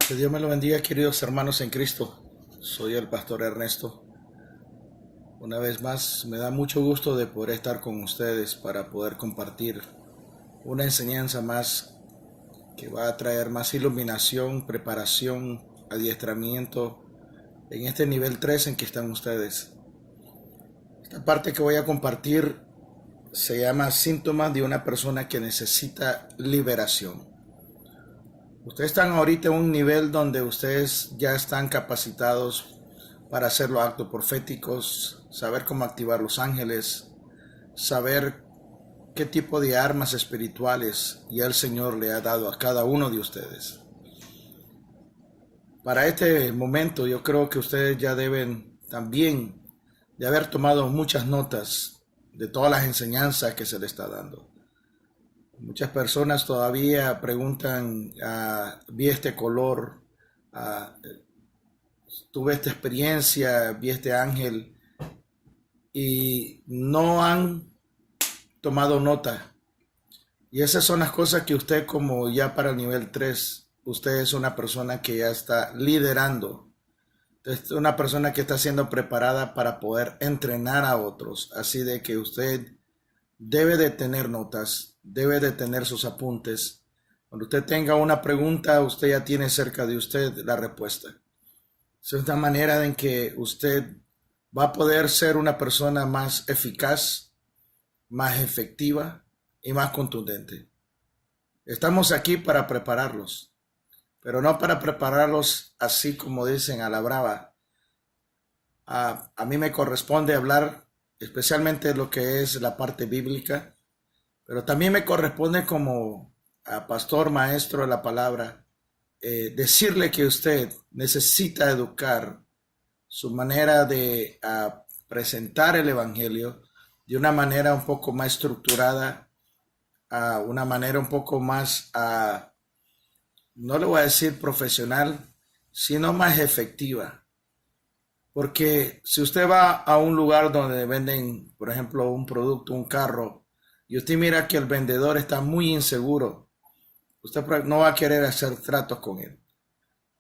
Que Dios me lo bendiga, queridos hermanos en Cristo. Soy el pastor Ernesto. Una vez más, me da mucho gusto de poder estar con ustedes para poder compartir una enseñanza más que va a traer más iluminación, preparación, adiestramiento en este nivel 3 en que están ustedes. Esta parte que voy a compartir se llama síntomas de una persona que necesita liberación. Ustedes están ahorita en un nivel donde ustedes ya están capacitados para hacer los actos proféticos, saber cómo activar los ángeles, saber qué tipo de armas espirituales ya el Señor le ha dado a cada uno de ustedes. Para este momento yo creo que ustedes ya deben también de haber tomado muchas notas de todas las enseñanzas que se les está dando. Muchas personas todavía preguntan, vi este color, tuve esta experiencia, vi este ángel, y no han tomado nota. Y esas son las cosas que usted, como ya para el nivel 3, usted es una persona que ya está liderando. Es una persona que está siendo preparada para poder entrenar a otros. Así de que usted debe de tener notas, debe de tener sus apuntes. Cuando usted tenga una pregunta, usted ya tiene cerca de usted la respuesta. Es una manera en que usted va a poder ser una persona más eficaz, más efectiva y más contundente. Estamos aquí para prepararlos, pero no para prepararlos así como dicen a la brava. A mí me corresponde hablar especialmente lo que es la parte bíblica, pero también me corresponde como pastor, maestro de la palabra, decirle que usted necesita educar su manera de presentar el evangelio de una manera un poco más estructurada, una manera un poco más, no le voy a decir profesional, sino más efectiva. Porque si usted va a un lugar donde venden, por ejemplo, un producto, un carro, y usted mira que el vendedor está muy inseguro, usted no va a querer hacer tratos con él.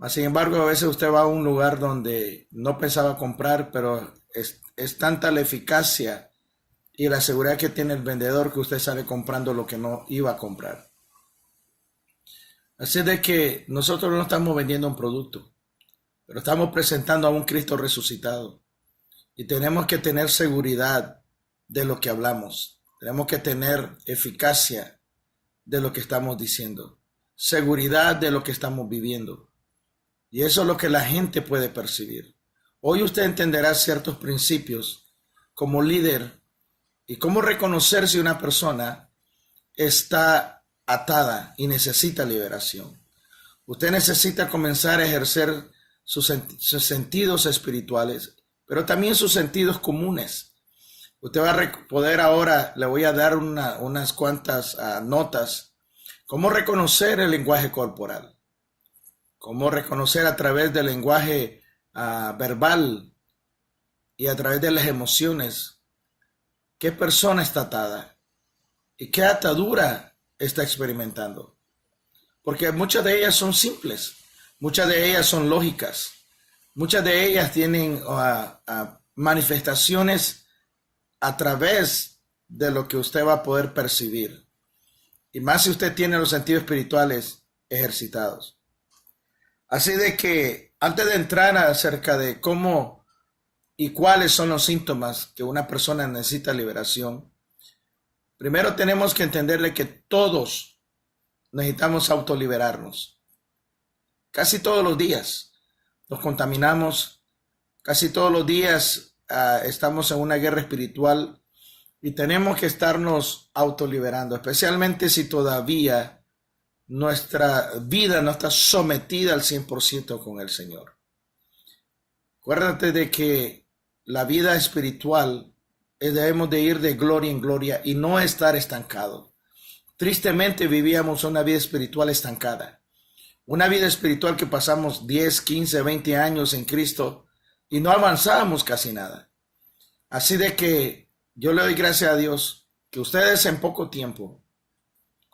Sin embargo, a veces usted va a un lugar donde no pensaba comprar, pero es tanta la eficacia y la seguridad que tiene el vendedor que usted sale comprando lo que no iba a comprar. Así de que nosotros no estamos vendiendo un producto, pero estamos presentando a un Cristo resucitado. Y tenemos que tener seguridad de lo que hablamos. Tenemos que tener eficacia de lo que estamos diciendo. Seguridad de lo que estamos viviendo. Y eso es lo que la gente puede percibir. Hoy usted entenderá ciertos principios como líder y cómo reconocer si una persona está atada y necesita liberación. Usted necesita comenzar a ejercer sus sentidos espirituales, pero también sus sentidos comunes. Usted va a poder ahora, le voy a dar unas cuantas notas, cómo reconocer el lenguaje corporal, cómo reconocer a través del lenguaje verbal y a través de las emociones qué persona está atada y qué atadura está experimentando. Porque muchas de ellas son simples, muchas de ellas son lógicas, muchas de ellas tienen manifestaciones a través de lo que usted va a poder percibir. Y más si usted tiene los sentidos espirituales ejercitados. Así de que antes de entrar acerca de cómo y cuáles son los síntomas que una persona necesita liberación, primero tenemos que entenderle que todos necesitamos autoliberarnos. Casi todos los días nos contaminamos, casi todos los días estamos en una guerra espiritual y tenemos que estarnos autoliberando, especialmente si todavía nuestra vida no está sometida al 100% con el Señor. Acuérdate de que la vida espiritual debemos de ir de gloria en gloria y no estar estancados. Tristemente vivíamos una vida espiritual estancada. Una vida espiritual que pasamos 10, 15, 20 años en Cristo y no avanzábamos casi nada. Así de que yo le doy gracias a Dios que ustedes en poco tiempo,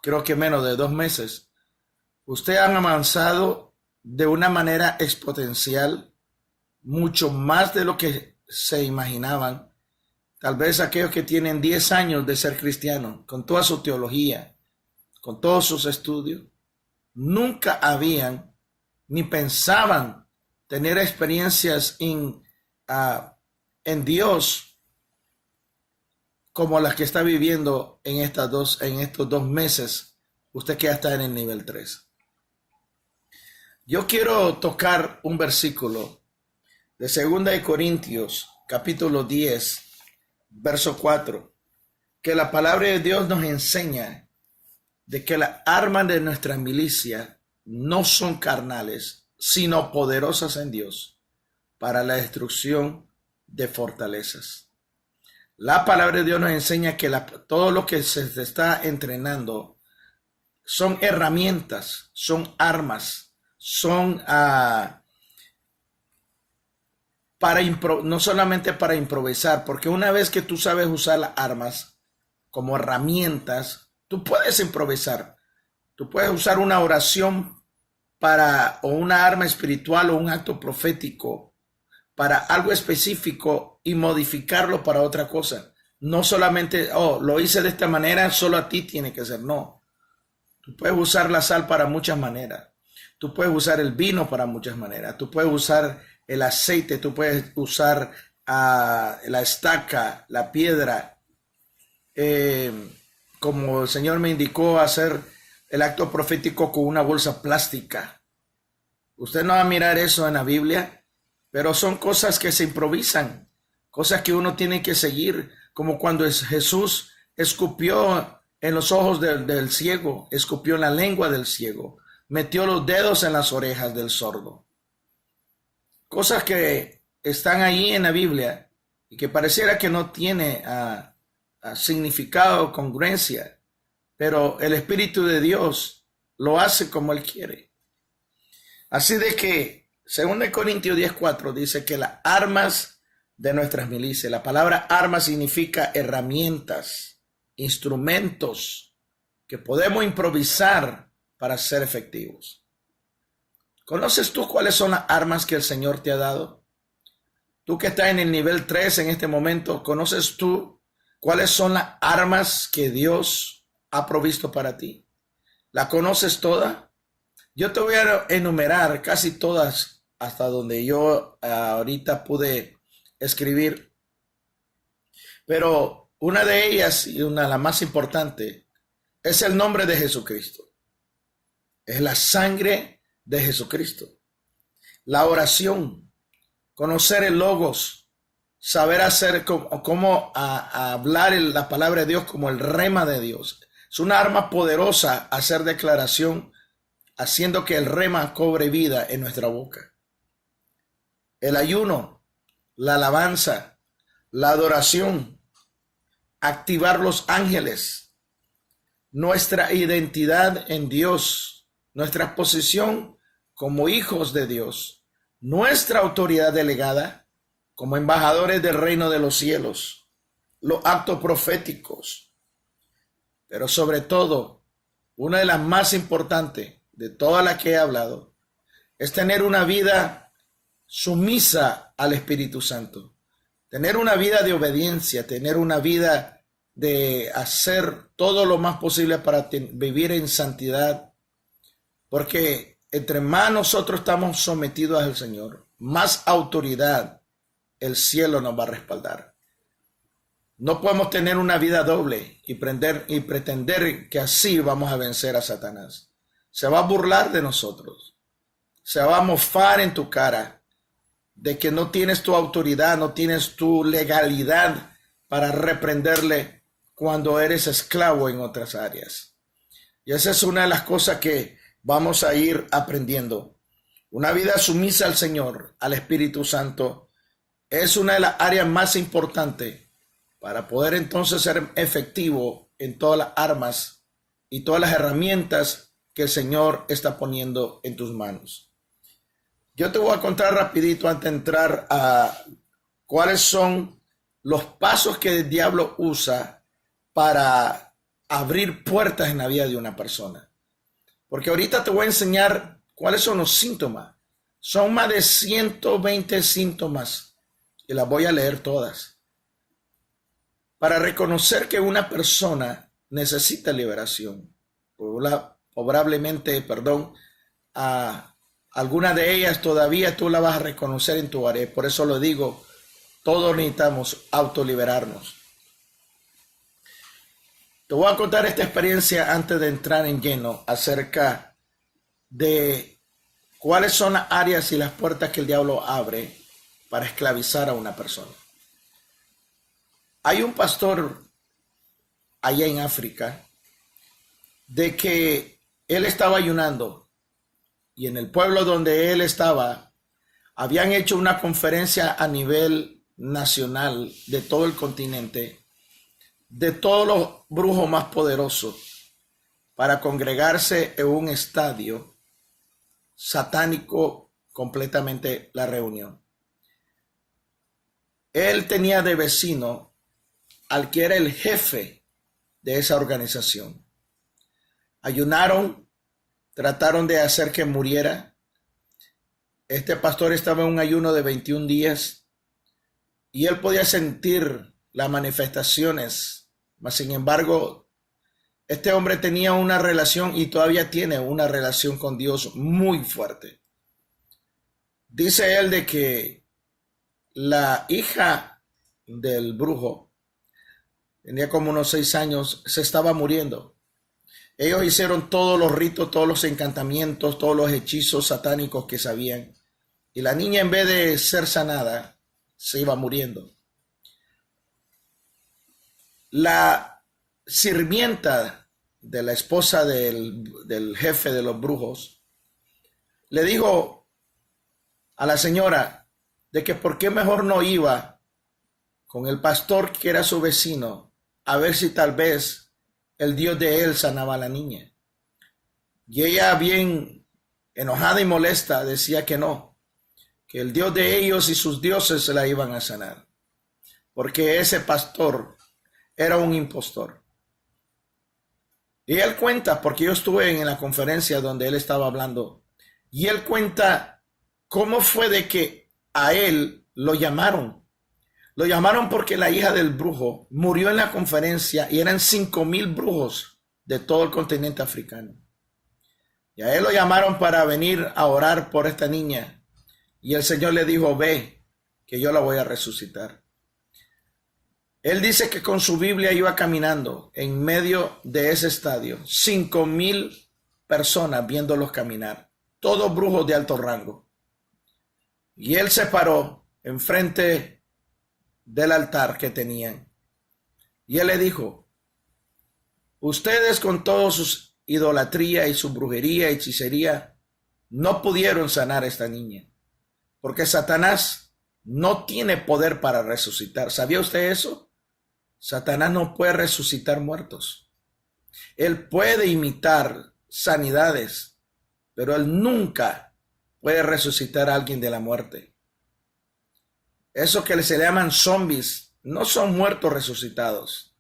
creo que menos de 2 meses, ustedes han avanzado de una manera exponencial, mucho más de lo que se imaginaban. Tal vez aquellos que tienen 10 años de ser cristianos, con toda su teología, con todos sus estudios, nunca habían ni pensaban tener experiencias en Dios como las que está viviendo en estos 2 meses, usted que ya está en el nivel 3. Yo quiero tocar un versículo de 2 Corintios, capítulo 10, verso 4, que la palabra de Dios nos enseña de que las armas de nuestra milicia no son carnales, sino poderosas en Dios para la destrucción de fortalezas. La palabra de Dios nos enseña que todo lo que se está entrenando son herramientas, son armas, son no solamente para improvisar, porque una vez que tú sabes usar las armas como herramientas, tú puedes improvisar. Tú puedes usar una oración o una arma espiritual o un acto profético para algo específico y modificarlo para otra cosa. No solamente, lo hice de esta manera, solo a ti tiene que ser. No. Tú puedes usar la sal para muchas maneras. Tú puedes usar el vino para muchas maneras. Tú puedes usar el aceite. Tú puedes usar la estaca, la piedra. Como el Señor me indicó, hacer el acto profético con una bolsa plástica. Usted no va a mirar eso en la Biblia, pero son cosas que se improvisan, cosas que uno tiene que seguir, como cuando Jesús escupió en los ojos del ciego, escupió en la lengua del ciego, metió los dedos en las orejas del sordo. Cosas que están ahí en la Biblia y que pareciera que no tiene significado o congruencia, pero el Espíritu de Dios lo hace como Él quiere. Así de que, según Corintios 10:4, dice que las armas de nuestras milicias, la palabra arma significa herramientas, instrumentos que podemos improvisar para ser efectivos. ¿Conoces tú cuáles son las armas que el Señor te ha dado? Tú que estás en el nivel 3 en este momento, ¿conoces tú cuáles son las armas que Dios ha provisto para ti? ¿La conoces toda? Yo te voy a enumerar casi todas hasta donde yo ahorita pude escribir. Pero una de ellas, y la más importante, es el nombre de Jesucristo. Es la sangre de Jesucristo. La oración, conocer el Logos, saber hacer cómo hablar la palabra de Dios como el rema de Dios. Es una arma poderosa hacer declaración, haciendo que el rema cobre vida en nuestra boca. El ayuno, la alabanza, la adoración, activar los ángeles, nuestra identidad en Dios, nuestra posición como hijos de Dios, nuestra autoridad delegada como embajadores del reino de los cielos, los actos proféticos, pero sobre todo, una de las más importantes de todas las que he hablado, es tener una vida sumisa al Espíritu Santo, tener una vida de obediencia, tener una vida de hacer todo lo más posible para vivir en santidad, porque entre más nosotros estamos sometidos al Señor, más autoridad el cielo nos va a respaldar. No podemos tener una vida doble y pretender que así vamos a vencer a Satanás. Se va a burlar de nosotros. Se va a mofar en tu cara de que no tienes tu autoridad, no tienes tu legalidad para reprenderle cuando eres esclavo en otras áreas. Y esa es una de las cosas que vamos a ir aprendiendo. Una vida sumisa al Señor, al Espíritu Santo, es una de las áreas más importantes para poder entonces ser efectivo en todas las armas y todas las herramientas que el Señor está poniendo en tus manos. Yo te voy a contar rapidito antes de entrar a cuáles son los pasos que el diablo usa para abrir puertas en la vida de una persona. Porque ahorita te voy a enseñar ¿Cuáles son los síntomas? Son más de 120 síntomas y las voy a leer todas para reconocer que una persona necesita liberación. Probablemente, alguna de ellas todavía tú la vas a reconocer en tu área. Por eso lo digo, todos necesitamos autoliberarnos. Te voy a contar esta experiencia antes de entrar en lleno acerca de cuáles son las áreas y las puertas que el diablo abre para esclavizar a una persona. Hay un pastor allá en África de que él estaba ayunando y en el pueblo donde él estaba habían hecho una conferencia a nivel nacional de todo el continente de todos los brujos más poderosos para congregarse en un estadio satánico completamente la reunión. Él tenía de vecino al que era el jefe de esa organización. Ayunaron, trataron de hacer que muriera. Este pastor estaba en un ayuno de 21 días y él podía sentir las manifestaciones. Mas, sin embargo, este hombre tenía una relación y todavía tiene una relación con Dios muy fuerte. Dice él de que la hija del brujo tenía como unos 6 años, se estaba muriendo. Ellos hicieron todos los ritos, todos los encantamientos, todos los hechizos satánicos que sabían. Y la niña, en vez de ser sanada, se iba muriendo. La sirvienta de la esposa del jefe de los brujos le dijo a la señora de que por qué mejor no iba con el pastor que era su vecino a ver si tal vez el Dios de él sanaba a la niña. Y ella, bien enojada y molesta, decía que no, que el Dios de ellos y sus dioses se la iban a sanar, porque ese pastor era un impostor. Y él cuenta, porque yo estuve en la conferencia donde él estaba hablando, y él cuenta cómo fue de que a él lo llamaron. Lo llamaron porque la hija del brujo murió en la conferencia y eran 5,000 brujos de todo el continente africano. Y a él lo llamaron para venir a orar por esta niña. Y el Señor le dijo, ve, que yo la voy a resucitar. Él dice que con su Biblia iba caminando en medio de ese estadio. 5,000 personas viéndolos caminar. Todos brujos de alto rango. Y él se paró enfrente del altar que tenían. Y él le dijo, ustedes con toda su idolatría y su brujería y hechicería no pudieron sanar a esta niña. Porque Satanás no tiene poder para resucitar. ¿Sabía usted eso? Satanás no puede resucitar muertos. Él puede imitar sanidades, pero él nunca puede resucitar a alguien de la muerte. Eso que se le llaman zombies no son muertos resucitados.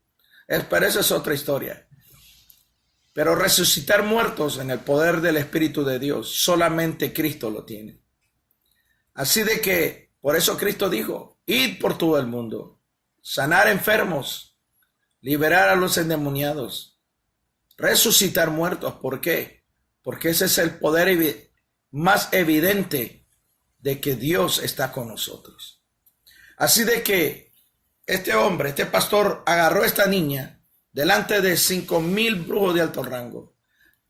Pero esa es otra historia. Pero resucitar muertos en el poder del Espíritu de Dios, solamente Cristo lo tiene. Así de que, por eso Cristo dijo, id por todo el mundo, sanar enfermos, liberar a los endemoniados, resucitar muertos. ¿Por qué? Porque ese es el poder más evidente de que Dios está con nosotros. Así de que este hombre, este pastor, agarró a esta niña delante de 5,000 brujos de alto rango,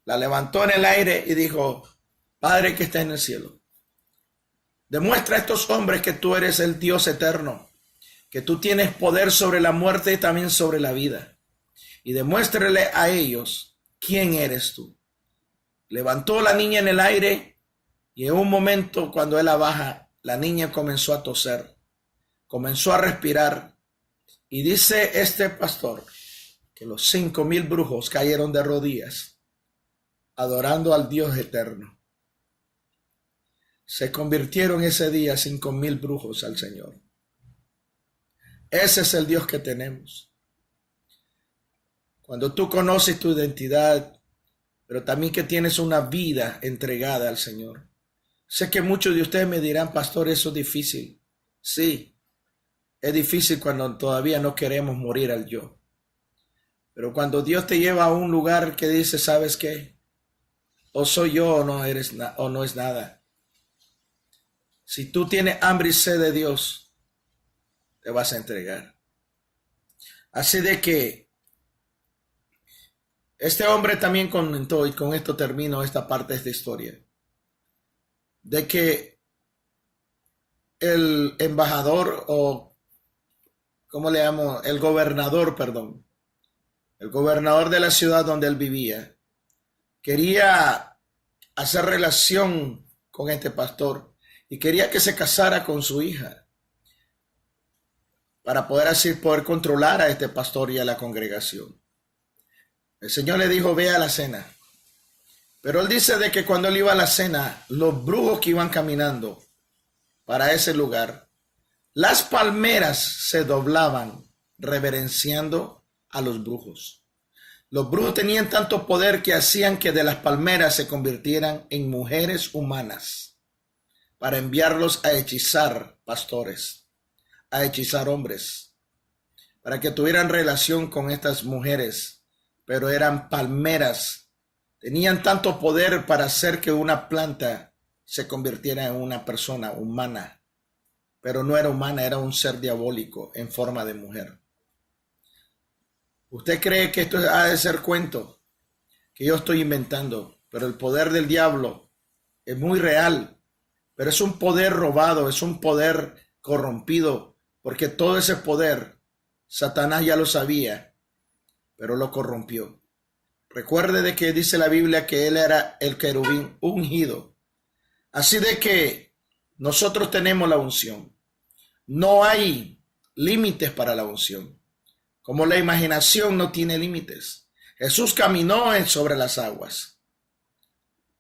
la levantó en el aire y dijo, Padre que está en el cielo, demuestra a estos hombres que tú eres el Dios eterno, que tú tienes poder sobre la muerte y también sobre la vida. Y demuéstrale a ellos quién eres tú. Levantó la niña en el aire y en un momento cuando él la baja, la niña comenzó a toser, comenzó a respirar. Y dice este pastor que los 5,000 brujos cayeron de rodillas adorando al Dios eterno. Se convirtieron ese día 5,000 brujos al Señor. Ese es el Dios que tenemos. Cuando tú conoces tu identidad, pero también que tienes una vida entregada al Señor. Sé que muchos de ustedes me dirán, pastor, eso es difícil. Sí, es difícil cuando todavía no queremos morir al yo. Pero cuando Dios te lleva a un lugar que dice, ¿sabes qué? O soy yo o no eres o no es nada. Si tú tienes hambre y sed de Dios, te vas a entregar. Así de que este hombre también comentó, y con esto termino esta parte de esta historia, de que el embajador o, ¿cómo le llamo? El gobernador de la ciudad donde él vivía, quería hacer relación con este pastor y quería que se casara con su hija para poder así poder controlar a este pastor y a la congregación. El Señor le dijo, ve a la cena. Pero él dice de que cuando él iba a la cena, los brujos que iban caminando para ese lugar, las palmeras se doblaban reverenciando a los brujos. Los brujos tenían tanto poder que hacían que de las palmeras se convirtieran en mujeres humanas para enviarlos a hechizar pastores, a hechizar hombres, para que tuvieran relación con estas mujeres, pero eran palmeras. Tenían tanto poder para hacer que una planta se convirtiera en una persona humana, pero no era humana, era un ser diabólico en forma de mujer. ¿Usted cree que esto ha de ser cuento que yo estoy inventando? Pero el poder del diablo es muy real, pero es un poder robado, es un poder corrompido, porque todo ese poder Satanás ya lo sabía, pero lo corrompió. Recuerde de que dice la Biblia que él era el querubín ungido. Así de que nosotros tenemos la unción. No hay límites para la unción. Como la imaginación no tiene límites. Jesús caminó sobre las aguas.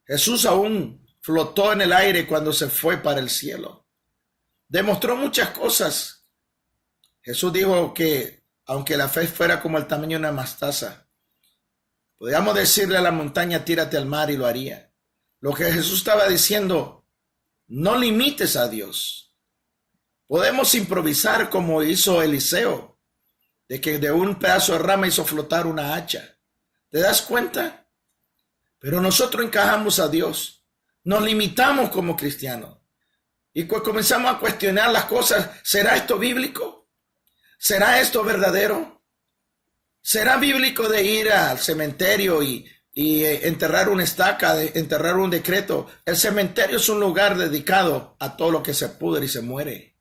Jesús aún flotó en el aire cuando se fue para el cielo. Demostró muchas cosas. Jesús dijo que aunque la fe fuera como el tamaño de una mostaza, podríamos decirle a la montaña, tírate al mar, y lo haría. Lo que Jesús estaba diciendo, no limites a Dios. Podemos improvisar como hizo Eliseo, de que de un pedazo de rama hizo flotar una hacha. ¿Te das cuenta? Pero nosotros encajamos a Dios. Nos limitamos como cristianos. Y comenzamos a cuestionar las cosas. ¿Será esto bíblico? ¿Será esto verdadero? ¿Será bíblico de ir al cementerio y enterrar una estaca, enterrar un decreto? El cementerio es un lugar dedicado a todo lo que se pudre y se muere.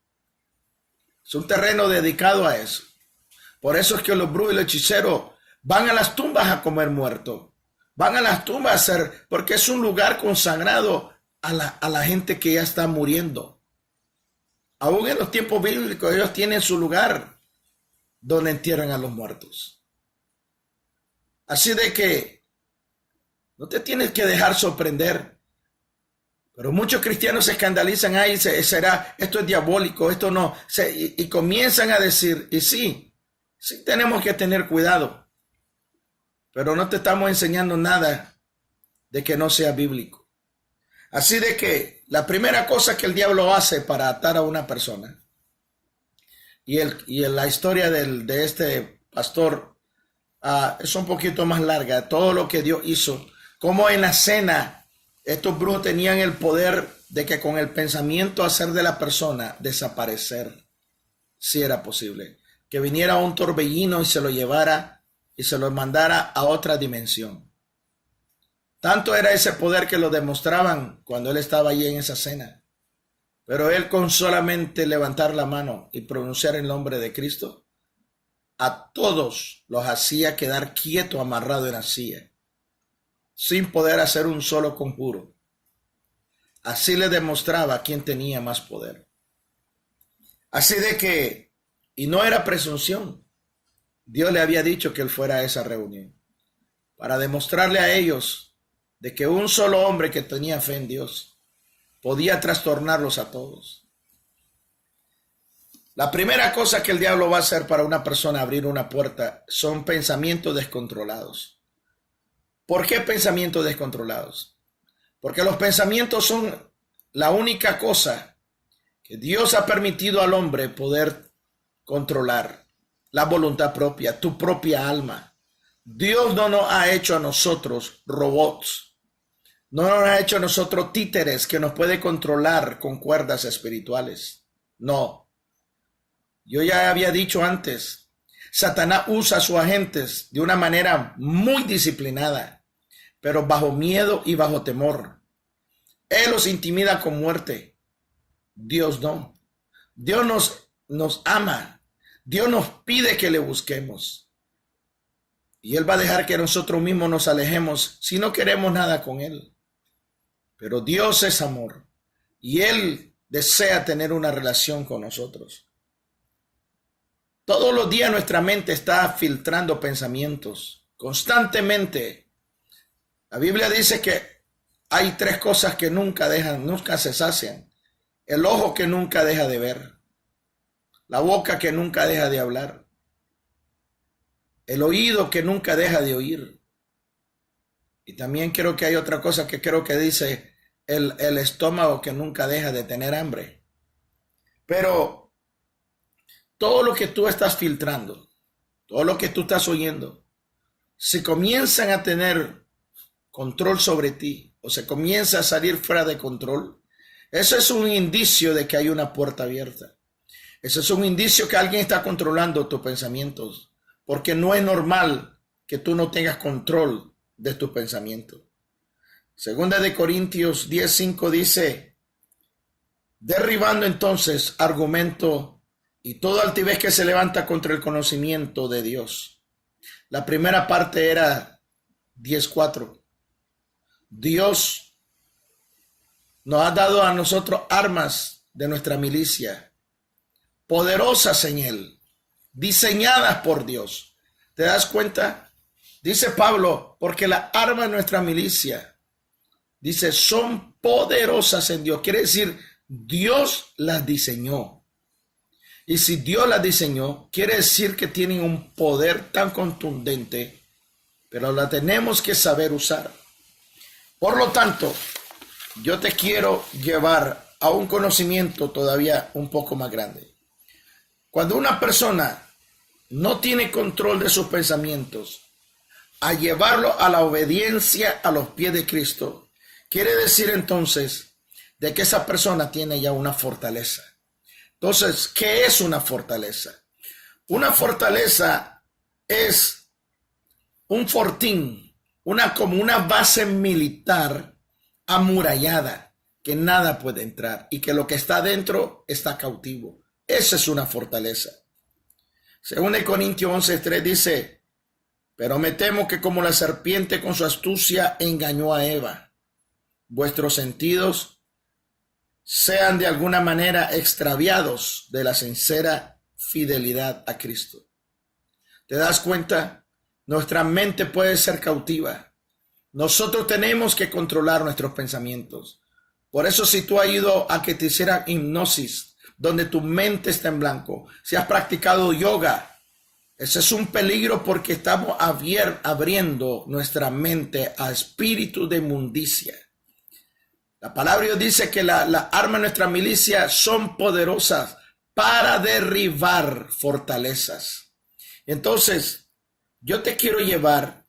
Es un terreno dedicado a eso. Por eso es que los brujos y los hechiceros van a las tumbas a comer muerto. Van a las tumbas a hacer, porque es un lugar consagrado a la gente que ya está muriendo. Aún en los tiempos bíblicos ellos tienen su lugar donde entierran a los muertos. Así de que no te tienes que dejar sorprender. Pero muchos cristianos se escandalizan, ahí será, esto es diabólico, esto no, y comienzan a decir, y sí tenemos que tener cuidado, pero no te estamos enseñando nada de que no sea bíblico. Así de que la primera cosa que el diablo hace para atar a una persona, y en la historia de este pastor es un poquito más larga, todo lo que Dios hizo, como en la cena estos brujos tenían el poder de que con el pensamiento hacer de la persona desaparecer, si era posible, que viniera un torbellino y se lo llevara y se lo mandara a otra dimensión. Tanto era ese poder que lo demostraban cuando él estaba allí en esa cena. Pero él, con solamente levantar la mano y pronunciar el nombre de Cristo, a todos los hacía quedar quieto, amarrado en la silla, sin poder hacer un solo conjuro. Así le demostraba quién tenía más poder. Así de que, y no era presunción, Dios le había dicho que él fuera a esa reunión, para demostrarle a ellos de que un solo hombre que tenía fe en Dios podía trastornarlos a todos. La primera cosa que el diablo va a hacer para una persona abrir una puerta son pensamientos descontrolados. ¿Por qué pensamientos descontrolados? Porque los pensamientos son la única cosa que Dios ha permitido al hombre poder controlar. La voluntad propia, tu propia alma. Dios no nos ha hecho a nosotros robots. No nos ha hecho a nosotros títeres que nos puede controlar con cuerdas espirituales. No. Yo ya había dicho antes, Satanás usa a sus agentes de una manera muy disciplinada, pero bajo miedo y bajo temor. Él los intimida con muerte. Dios no. Dios nos ama. Dios nos pide que le busquemos. Y Él va a dejar que nosotros mismos nos alejemos si no queremos nada con Él. Pero Dios es amor. Y Él desea tener una relación con nosotros. Todos los días nuestra mente está filtrando pensamientos. Constantemente. La Biblia dice que hay 3 cosas que nunca se sacian. El ojo que nunca deja de ver. La boca que nunca deja de hablar. El oído que nunca deja de oír. Y también creo que hay otra cosa que creo que dice el estómago que nunca deja de tener hambre. Pero todo lo que tú estás filtrando, todo lo que tú estás oyendo, si comienzan a tener control sobre ti o se comienza a salir fuera de control, eso es un indicio de que hay una puerta abierta. Eso es un indicio que alguien está controlando tus pensamientos, porque no es normal que tú no tengas control de tus pensamientos. Segunda de Corintios 10:5 dice, derribando entonces argumento y toda altivez que se levanta contra el conocimiento de Dios. La primera parte era 10:4. Dios nos ha dado a nosotros armas de nuestra milicia, poderosas en Él, diseñadas por Dios. ¿Te das cuenta? Dice Pablo, porque las armas de nuestra milicia, dice, son poderosas en Dios. Quiere decir, Dios las diseñó. Y si Dios las diseñó, quiere decir que tienen un poder tan contundente, pero la tenemos que saber usar. Por lo tanto, yo te quiero llevar a un conocimiento todavía un poco más grande. Cuando una persona no tiene control de sus pensamientos, a llevarlo a la obediencia a los pies de Cristo, quiere decir entonces de que esa persona tiene ya una fortaleza. Entonces, ¿qué es una fortaleza? Una fortaleza es un fortín, como una base militar amurallada, que nada puede entrar y que lo que está dentro está cautivo. Esa es una fortaleza. Según de Corintios 11:3 dice, pero me temo que como la serpiente con su astucia engañó a Eva, vuestros sentidos sean de alguna manera extraviados de la sincera fidelidad a Cristo. ¿Te das cuenta? Nuestra mente puede ser cautiva. Nosotros tenemos que controlar nuestros pensamientos. Por eso si tú has ido a que te hicieran hipnosis, donde tu mente está en blanco, si has practicado yoga, ese es un peligro porque estamos abriendo nuestra mente a espíritu de inmundicia. La palabra de Dios dice que las armas de nuestra milicia son poderosas para derribar fortalezas. Entonces, yo te quiero llevar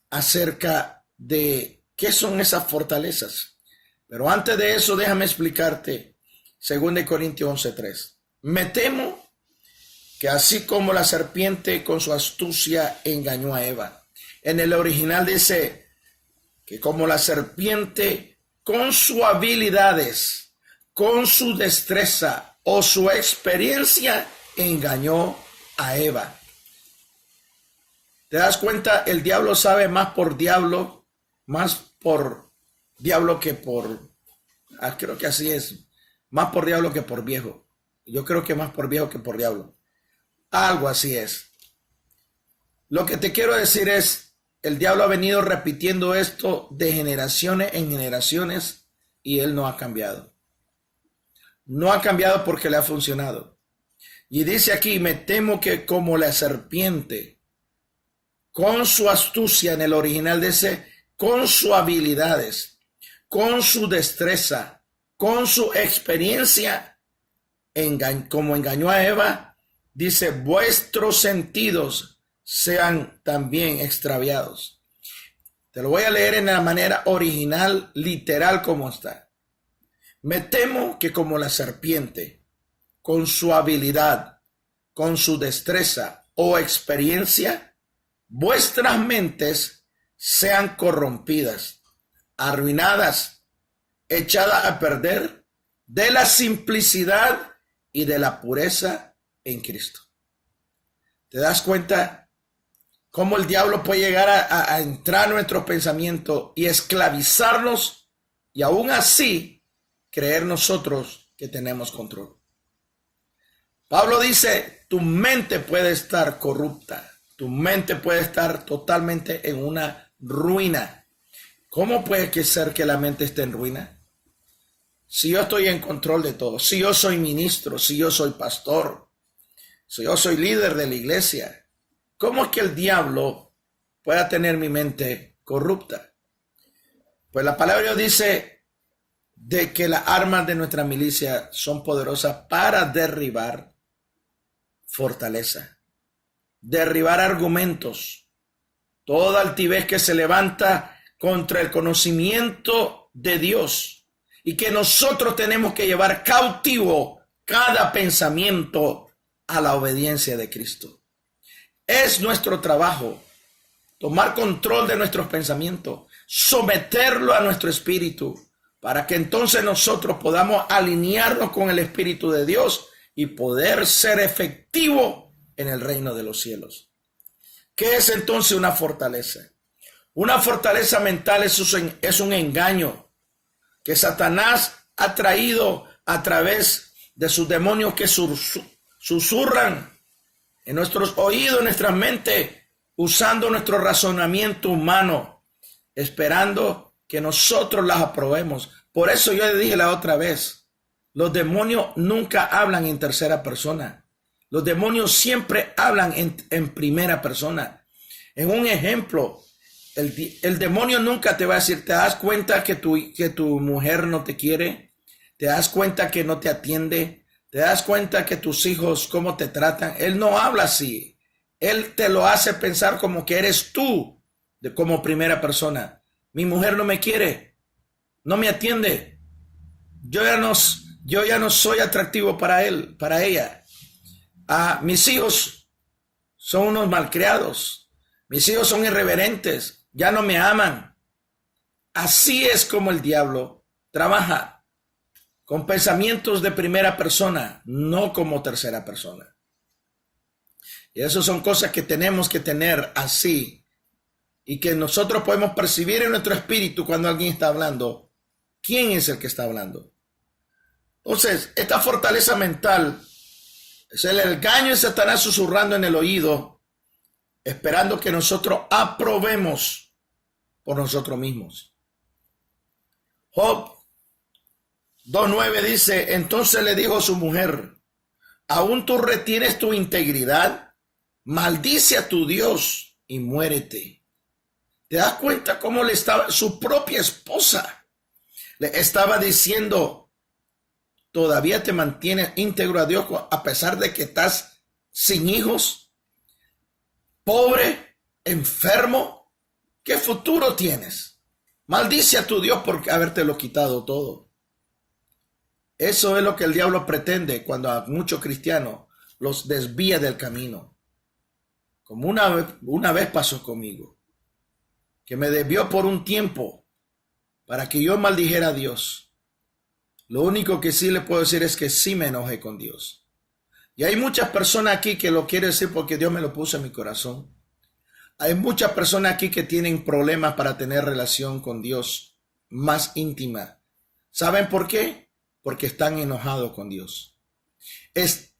acerca de qué son esas fortalezas. Pero antes de eso, déjame explicarte 2 Corintios 11:3. Me temo que así como la serpiente con su astucia engañó a Eva. En el original dice que como la serpiente con sus habilidades, con su destreza o su experiencia engañó a Eva. ¿Te das cuenta? El diablo sabe más por diablo que por... creo que así es. Más por diablo que por viejo. Yo creo que más por viejo que por diablo. Algo así es. Lo que te quiero decir es, el diablo ha venido repitiendo esto de generaciones en generaciones y él no ha cambiado. No ha cambiado porque le ha funcionado. Y dice aquí, me temo que como la serpiente con su astucia, en el original dice, con sus habilidades, con su destreza, con su experiencia, como engañó a Eva, dice, vuestros sentidos sean también extraviados. Te lo voy a leer en la manera original, literal como está. Me temo que como la serpiente, con su habilidad, con su destreza o experiencia, vuestras mentes sean corrompidas, arruinadas, echadas a perder de la simplicidad y de la pureza en Cristo. ¿Te das cuenta cómo el diablo puede llegar a entrar en nuestros pensamientos y esclavizarnos y aún así creer nosotros que tenemos control? Pablo dice, tu mente puede estar corrupta, tu mente puede estar totalmente en una ruina. ¿Cómo puede ser que la mente esté en ruina? Si yo estoy en control de todo, si yo soy ministro, si yo soy pastor, si yo soy líder de la iglesia, ¿cómo es que el diablo pueda tener mi mente corrupta? Pues la palabra de Dios dice de que las armas de nuestra milicia son poderosas para derribar fortaleza, derribar argumentos, toda altivez que se levanta contra el conocimiento de Dios, y que nosotros tenemos que llevar cautivo cada pensamiento a la obediencia de Cristo. Es nuestro trabajo tomar control de nuestros pensamientos, someterlo a nuestro espíritu, para que entonces nosotros podamos alinearnos con el Espíritu de Dios y poder ser efectivo en el reino de los cielos. ¿Qué es entonces una fortaleza? Una fortaleza mental es un engaño que Satanás ha traído a través de sus demonios que susurran en nuestros oídos, en nuestra mente, usando nuestro razonamiento humano, esperando que nosotros las aprobemos. Por eso yo le dije la otra vez, los demonios nunca hablan en tercera persona. Los demonios siempre hablan en primera persona. En un ejemplo, el demonio nunca te va a decir, ¿te das cuenta que tu mujer no te quiere? ¿Te das cuenta que no te atiende? ¿Te das cuenta que tus hijos cómo te tratan? Él no habla así. Él te lo hace pensar como que eres tú, como primera persona. Mi mujer no me quiere, no me atiende. Yo ya no soy atractivo para él, para ella. Mis hijos son unos malcriados. Mis hijos son irreverentes. Ya no me aman. Así es como el diablo trabaja, con pensamientos de primera persona, no como tercera persona. Y eso son cosas que tenemos que tener así, y que nosotros podemos percibir en nuestro espíritu cuando alguien está hablando. ¿Quién es el que está hablando? Entonces, esta fortaleza mental es el engaño de Satanás susurrando en el oído, esperando que nosotros aprobemos por nosotros mismos. Job 2:9 dice, entonces le dijo a su mujer, ¿aún tú retienes tu integridad? Maldice a tu Dios y muérete. ¿Te das cuenta cómo le estaba, su propia esposa le estaba diciendo, todavía te mantienes íntegro a Dios a pesar de que estás sin hijos, pobre, enfermo? ¿Qué futuro tienes? Maldice a tu Dios por habértelo quitado todo. Eso es lo que el diablo pretende cuando a muchos cristianos los desvía del camino. Como una vez pasó conmigo, que me desvió por un tiempo para que yo maldijera a Dios. Lo único que sí le puedo decir es que sí me enojé con Dios. Y hay muchas personas aquí que lo quieren decir porque Dios me lo puso en mi corazón. Hay muchas personas aquí que tienen problemas para tener relación con Dios más íntima. ¿Saben por qué? Porque están enojados con Dios.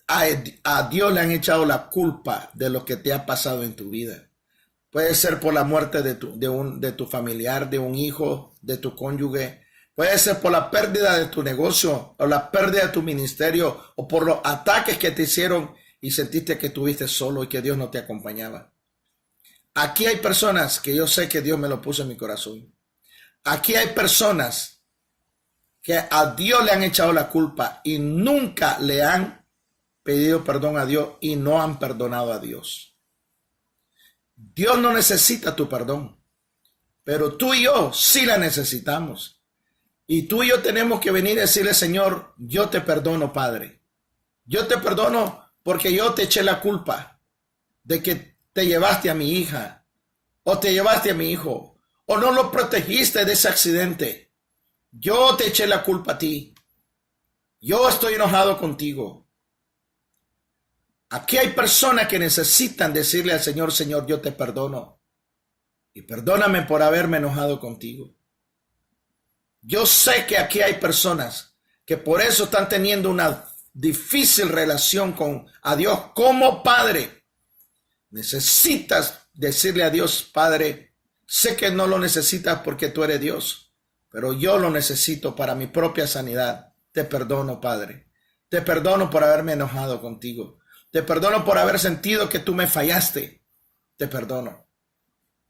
A Dios le han echado la culpa de lo que te ha pasado en tu vida. Puede ser por la muerte de tu familiar, de un hijo, de tu cónyuge. Puede ser por la pérdida de tu negocio o la pérdida de tu ministerio o por los ataques que te hicieron y sentiste que estuviste solo y que Dios no te acompañaba. Aquí hay personas que yo sé que Dios me lo puso en mi corazón. Aquí hay personas que a Dios le han echado la culpa y nunca le han pedido perdón a Dios y no han perdonado a Dios. Dios no necesita tu perdón, pero tú y yo sí la necesitamos. Y tú y yo tenemos que venir y decirle, Señor, yo te perdono, Padre. Yo te perdono porque yo te eché la culpa de que te llevaste a mi hija o te llevaste a mi hijo o no lo protegiste de ese accidente. Yo te eché la culpa a ti. Yo estoy enojado contigo. Aquí hay personas que necesitan decirle al Señor, Señor, yo te perdono. Y perdóname por haberme enojado contigo. Yo sé que aquí hay personas que por eso están teniendo una difícil relación con a Dios como Padre. Necesitas decirle a Dios, Padre, sé que no lo necesitas porque tú eres Dios, pero yo lo necesito para mi propia sanidad. Te perdono, Padre. Te perdono por haberme enojado contigo. Te perdono por haber sentido que tú me fallaste. Te perdono.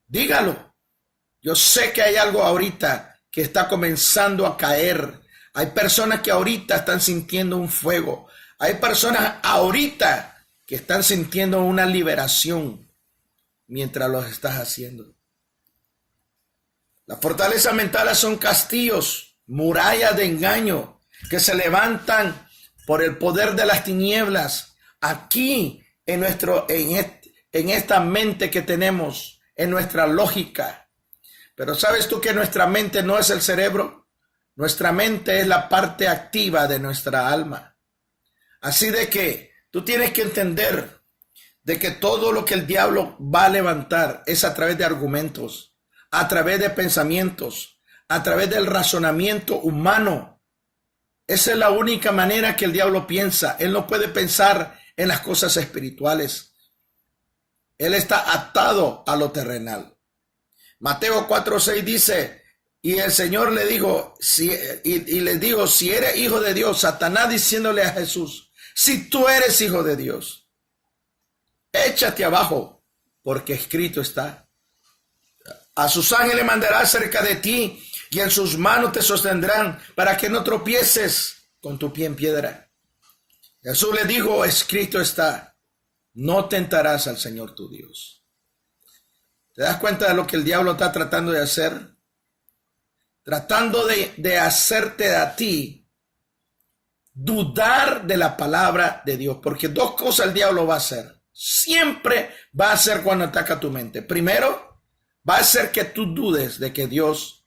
Dígalo. Yo sé que hay algo ahorita que está comenzando a caer. Hay personas que ahorita están sintiendo un fuego. Hay personas ahorita que están sintiendo una liberación mientras los estás haciendo. Las fortalezas mentales son castillos, murallas de engaño que se levantan por el poder de las tinieblas. Aquí en esta mente que tenemos, en nuestra lógica. Pero ¿sabes tú que nuestra mente no es el cerebro? Nuestra mente es la parte activa de nuestra alma. Así de que tú tienes que entender de que todo lo que el diablo va a levantar es a través de argumentos, a través de pensamientos, a través del razonamiento humano. Esa es la única manera que el diablo piensa. Él no puede pensar en las cosas espirituales. Él está atado a lo terrenal. Mateo 4:6 dice, y el Señor le dijo, y le dijo, si eres hijo de Dios, Satanás diciéndole a Jesús, si tú eres hijo de Dios, échate abajo, porque escrito está. A sus ángeles mandará cerca de ti, y en sus manos te sostendrán, para que no tropieces con tu pie en piedra. Jesús le dijo, escrito está, no tentarás al Señor tu Dios. ¿Te das cuenta de lo que el diablo está tratando de hacer? Tratando de hacerte a ti dudar de la palabra de Dios. Porque dos cosas el diablo va a hacer. Siempre va a hacer cuando ataca tu mente. Primero, va a hacer que tú dudes de que Dios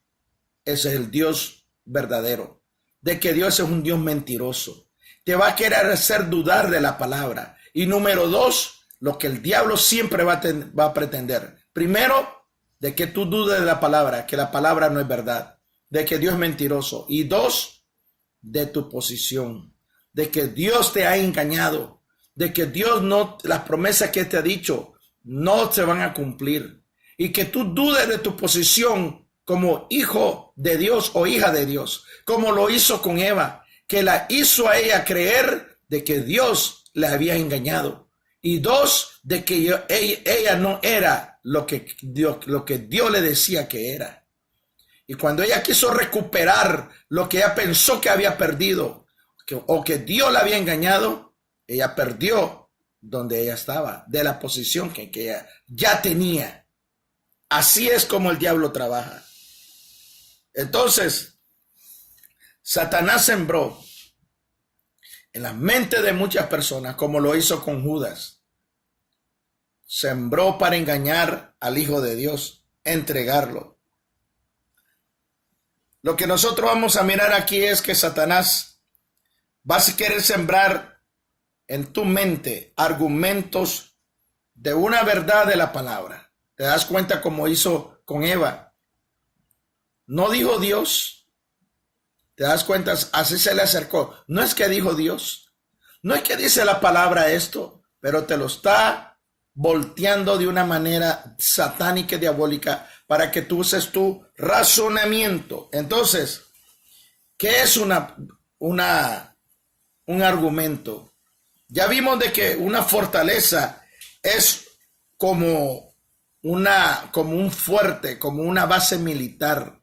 es el Dios verdadero. De que Dios es un Dios mentiroso. Te va a querer hacer dudar de la palabra. Y número dos, lo que el diablo siempre va a pretender. Primero, de que tú dudes de la palabra, que la palabra no es verdad, de que Dios es mentiroso. Y dos, de tu posición, de que Dios te ha engañado, de que Dios no, las promesas que te ha dicho no se van a cumplir. Y que tú dudes de tu posición como hijo de Dios o hija de Dios, como lo hizo con Eva, que la hizo a ella creer de que Dios la había engañado. Y dos, de que ella no era lo que Dios le decía que era. Y cuando ella quiso recuperar lo que ella pensó que había perdido, o que Dios la había engañado, ella perdió donde ella estaba, de la posición que ella ya tenía. Así es como el diablo trabaja. Entonces, Satanás sembró en la mente de muchas personas, como lo hizo con Judas. Sembró para engañar al Hijo de Dios, entregarlo. Lo que nosotros vamos a mirar aquí es que Satanás va a querer sembrar en tu mente argumentos de una verdad de la palabra. ¿Te das cuenta cómo hizo con Eva? No dijo Dios. ¿Te das cuenta? Así se le acercó. No es que dijo Dios. No es que dice la palabra esto, pero te lo está volteando de una manera satánica y diabólica para que tú uses tu razonamiento. Entonces, ¿qué es un argumento? Ya vimos de que una fortaleza es como como un fuerte, como una base militar.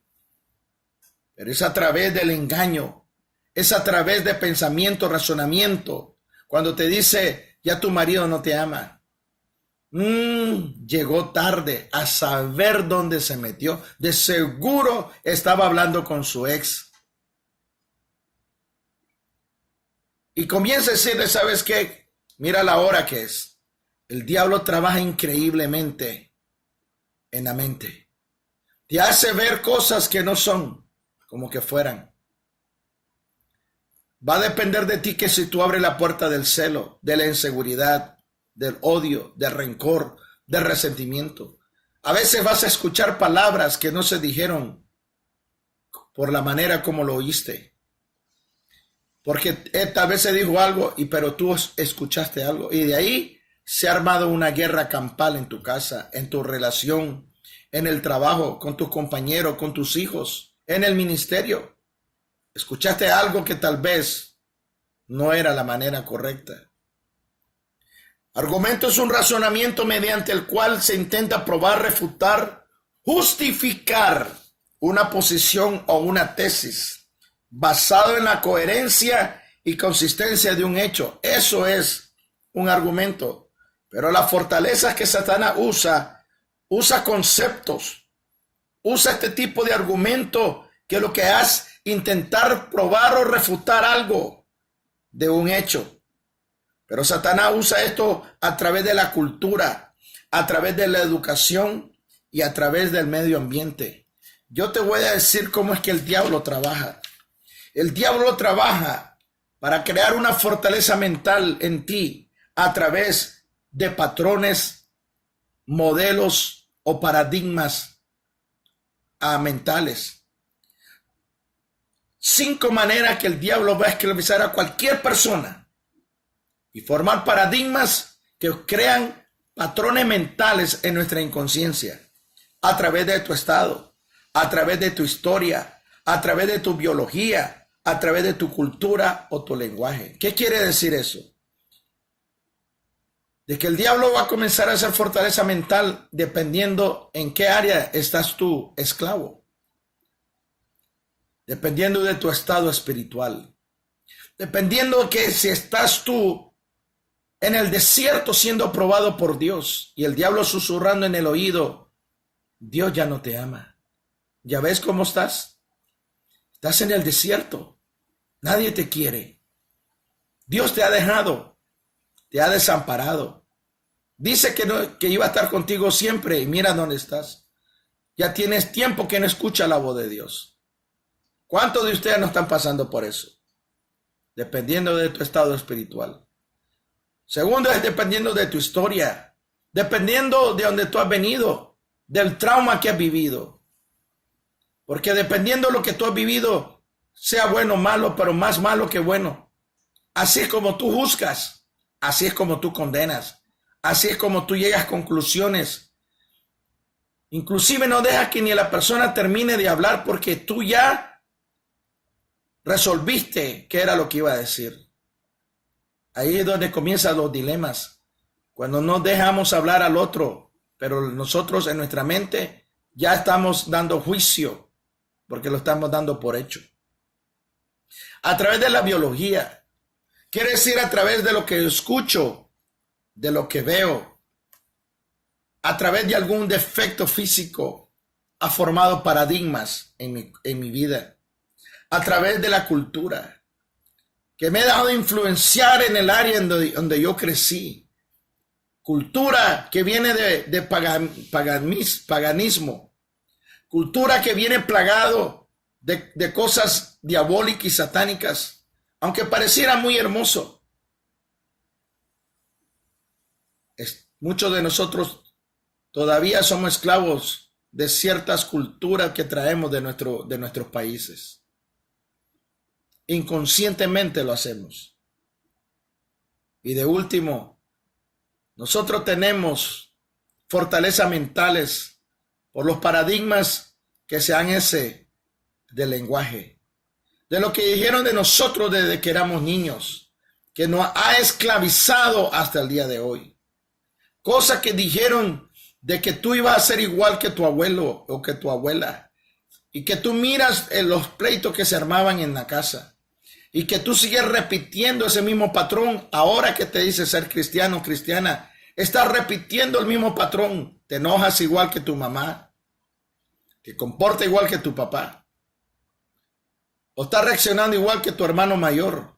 Pero es a través del engaño, es a través de pensamiento, razonamiento. Cuando te dice, ya tu marido no te ama. Llegó tarde a saber dónde se metió. De seguro estaba hablando con su ex. Y comienza a decirle, ¿sabes qué? Mira la hora que es. El diablo trabaja increíblemente en la mente. Te hace ver cosas que no son como que fueran. Va a depender de ti que si tú abres la puerta del celo, de la inseguridad, del odio, del rencor, del resentimiento. A veces vas a escuchar palabras que no se dijeron por la manera como lo oíste. Porque tal vez se dijo algo, pero tú escuchaste algo. Y de ahí se ha armado una guerra campal en tu casa, en tu relación, en el trabajo, con tus compañeros, con tus hijos, en el ministerio. Escuchaste algo que tal vez no era la manera correcta. Argumento es un razonamiento mediante el cual se intenta probar, refutar, justificar una posición o una tesis basado en la coherencia y consistencia de un hecho. Eso es un argumento. Pero la fortaleza que Satanás usa conceptos, usa este tipo de argumento que lo que hace intentar probar o refutar algo de un hecho. Pero Satanás usa esto a través de la cultura, a través de la educación y a través del medio ambiente. Yo te voy a decir cómo es que el diablo trabaja. El diablo trabaja para crear una fortaleza mental en ti a través de patrones, modelos o paradigmas mentales. 5 maneras que el diablo va a esclavizar a cualquier persona y formar paradigmas que crean patrones mentales en nuestra inconsciencia a través de tu estado, a través de tu historia, a través de tu biología, a través de tu cultura o tu lenguaje. ¿Qué quiere decir eso? De que el diablo va a comenzar a hacer fortaleza mental dependiendo en qué área estás tú esclavo, dependiendo de tu estado espiritual, dependiendo que si estás tú en el desierto siendo probado por Dios y el diablo susurrando en el oído, Dios ya no te ama. ¿Ya ves cómo estás? Estás en el desierto. Nadie te quiere. Dios te ha dejado, te ha desamparado. Dice que iba a estar contigo siempre y mira dónde estás. Ya tienes tiempo que no escucha la voz de Dios. ¿Cuántos de ustedes no están pasando por eso? Dependiendo de tu estado espiritual. Segundo es dependiendo de tu historia, dependiendo de donde tú has venido, del trauma que has vivido. Porque dependiendo de lo que tú has vivido, sea bueno o malo, pero más malo que bueno. Así es como tú juzgas, así es como tú condenas, así es como tú llegas a conclusiones. Inclusive no dejas que ni la persona termine de hablar porque tú ya resolviste qué era lo que iba a decir. Ahí es donde comienzan los dilemas. Cuando no dejamos hablar al otro, pero nosotros en nuestra mente ya estamos dando juicio, porque lo estamos dando por hecho. A través de la biología, quiere decir a través de lo que escucho, de lo que veo, a través de algún defecto físico, ha formado paradigmas en mi vida. A través de la cultura, que me he dejado influenciar en el área donde yo crecí. Cultura que viene de paganismo. Cultura que viene plagado de cosas diabólicas y satánicas. Aunque pareciera muy hermoso. Muchos de nosotros todavía somos esclavos de ciertas culturas que traemos de nuestros países. Inconscientemente lo hacemos. Y de último, nosotros tenemos fortalezas mentales por los paradigmas que se han ese del lenguaje, de lo que dijeron de nosotros desde que éramos niños, que nos ha esclavizado hasta el día de hoy. Cosas que dijeron de que tú ibas a ser igual que tu abuelo o que tu abuela, y que tú miras los pleitos que se armaban en la casa, y que tú sigues repitiendo ese mismo patrón. Ahora que te dice ser cristiano o cristiana, estás repitiendo el mismo patrón. Te enojas igual que tu mamá, te comporta igual que tu papá, o estás reaccionando igual que tu hermano mayor.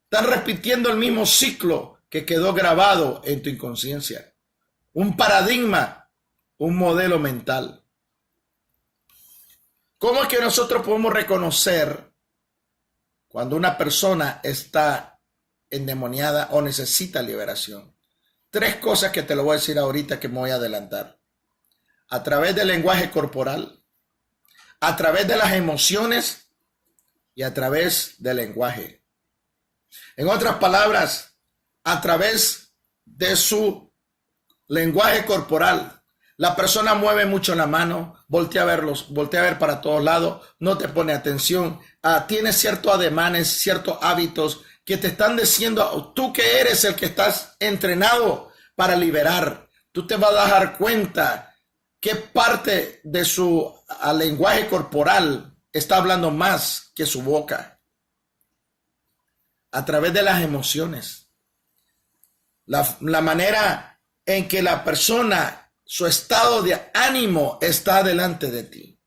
Estás repitiendo el mismo ciclo que quedó grabado en tu inconsciencia. Un paradigma, un modelo mental. ¿Cómo es que nosotros podemos reconocer cuando una persona está endemoniada o necesita liberación? 3 cosas que te lo voy a decir ahorita, que me voy a adelantar. A través del lenguaje corporal, a través de las emociones y a través del lenguaje. En otras palabras, a través de su lenguaje corporal. La persona mueve mucho la mano, voltea a ver para todos lados, no te pone atención, tiene ciertos ademanes, ciertos hábitos que te están diciendo, tú que eres el que estás entrenado para liberar. Tú te vas a dar cuenta qué parte de su lenguaje corporal está hablando más que su boca. A través de las emociones. La manera en que la persona, su estado de ánimo está delante de ti.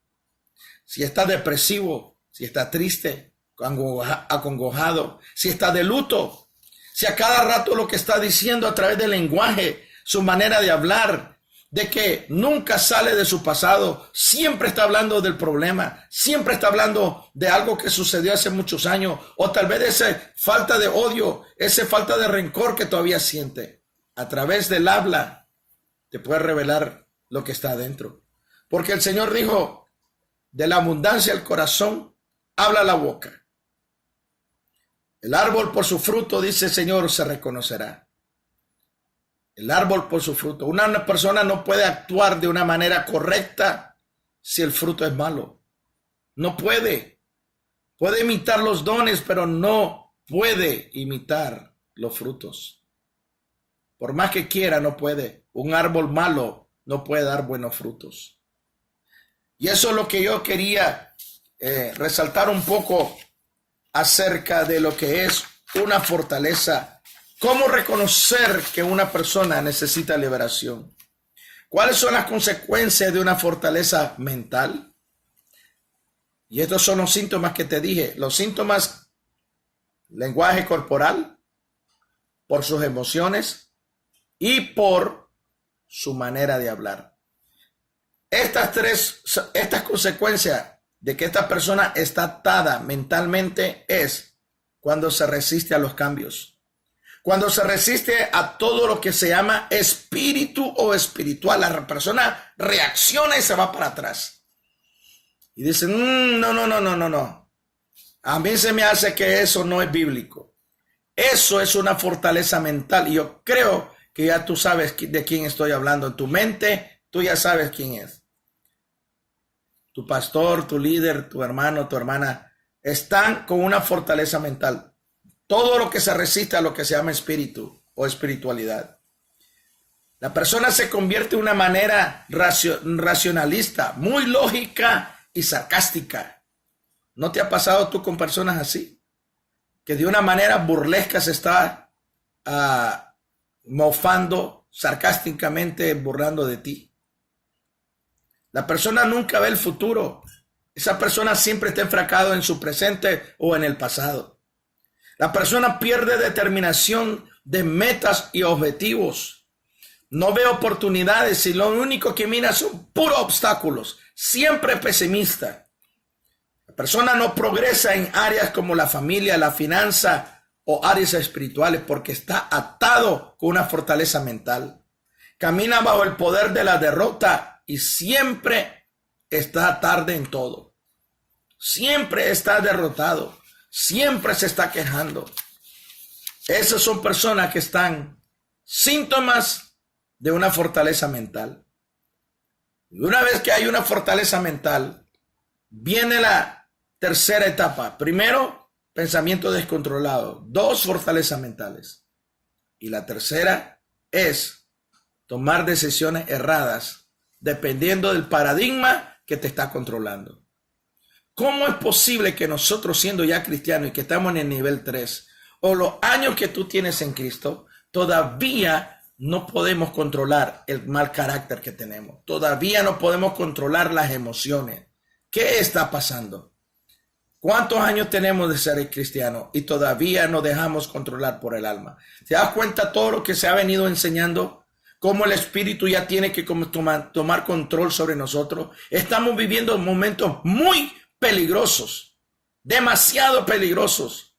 Si está depresivo, si está triste, acongojado, si está de luto, si a cada rato lo que está diciendo a través del lenguaje, su manera de hablar, de que nunca sale de su pasado, siempre está hablando del problema, siempre está hablando de algo que sucedió hace muchos años, o tal vez de esa falta de odio, esa falta de rencor que todavía siente. A través del habla te puede revelar lo que está adentro. Porque el Señor dijo, de la abundancia del corazón habla la boca. El árbol por su fruto, dice el Señor, se reconocerá. El árbol por su fruto. Una persona no puede actuar de una manera correcta si el fruto es malo. No puede. Puede imitar los dones, pero no puede imitar los frutos. Por más que quiera, no puede. Un árbol malo no puede dar buenos frutos. Y eso es lo que yo quería resaltar un poco acerca de lo que es una fortaleza. ¿Cómo reconocer que una persona necesita liberación? ¿Cuáles son las consecuencias de una fortaleza mental? Y estos son los síntomas que te dije. Los síntomas, lenguaje corporal, por sus emociones y por su manera de hablar. Estas consecuencias de que esta persona está atada mentalmente es cuando se resiste a los cambios. Cuando se resiste a todo lo que se llama espíritu o espiritual, la persona reacciona y se va para atrás. Y dice, no. A mí se me hace que eso no es bíblico. Eso es una fortaleza mental. Y yo creo que ya tú sabes de quién estoy hablando. En tu mente, tú ya sabes quién es. Tu pastor, tu líder, tu hermano, tu hermana, están con una fortaleza mental. Todo lo que se resiste a lo que se llama espíritu o espiritualidad. La persona se convierte en una manera racionalista, muy lógica y sarcástica. ¿No te ha pasado tú con personas así? Que de una manera burlesca se está mofando, sarcásticamente burlando de ti. La persona nunca ve el futuro. Esa persona siempre está enfrascado en su presente o en el pasado. La persona pierde determinación de metas y objetivos. No ve oportunidades y lo único que mira son puros obstáculos. Siempre pesimista. La persona no progresa en áreas como la familia, la finanza o áreas espirituales porque está atado con una fortaleza mental. Camina bajo el poder de la derrota y siempre está tarde en todo. Siempre está derrotado. Siempre se está quejando. Esas son personas que están síntomas de una fortaleza mental. Y una vez que hay una fortaleza mental, viene la tercera etapa. Primero, pensamiento descontrolado. 2, fortalezas mentales. Y la tercera es tomar decisiones erradas dependiendo del paradigma que te está controlando. ¿Cómo es posible que nosotros, siendo ya cristianos y que estamos en el nivel 3, o los años que tú tienes en Cristo, todavía no podemos controlar el mal carácter que tenemos? Todavía no podemos controlar las emociones. ¿Qué está pasando? ¿Cuántos años tenemos de ser cristianos y todavía nos dejamos controlar por el alma? ¿Te das cuenta todo lo que se ha venido enseñando? Cómo el espíritu ya tiene que tomar control sobre nosotros. Estamos viviendo momentos muy peligrosos, demasiado peligrosos.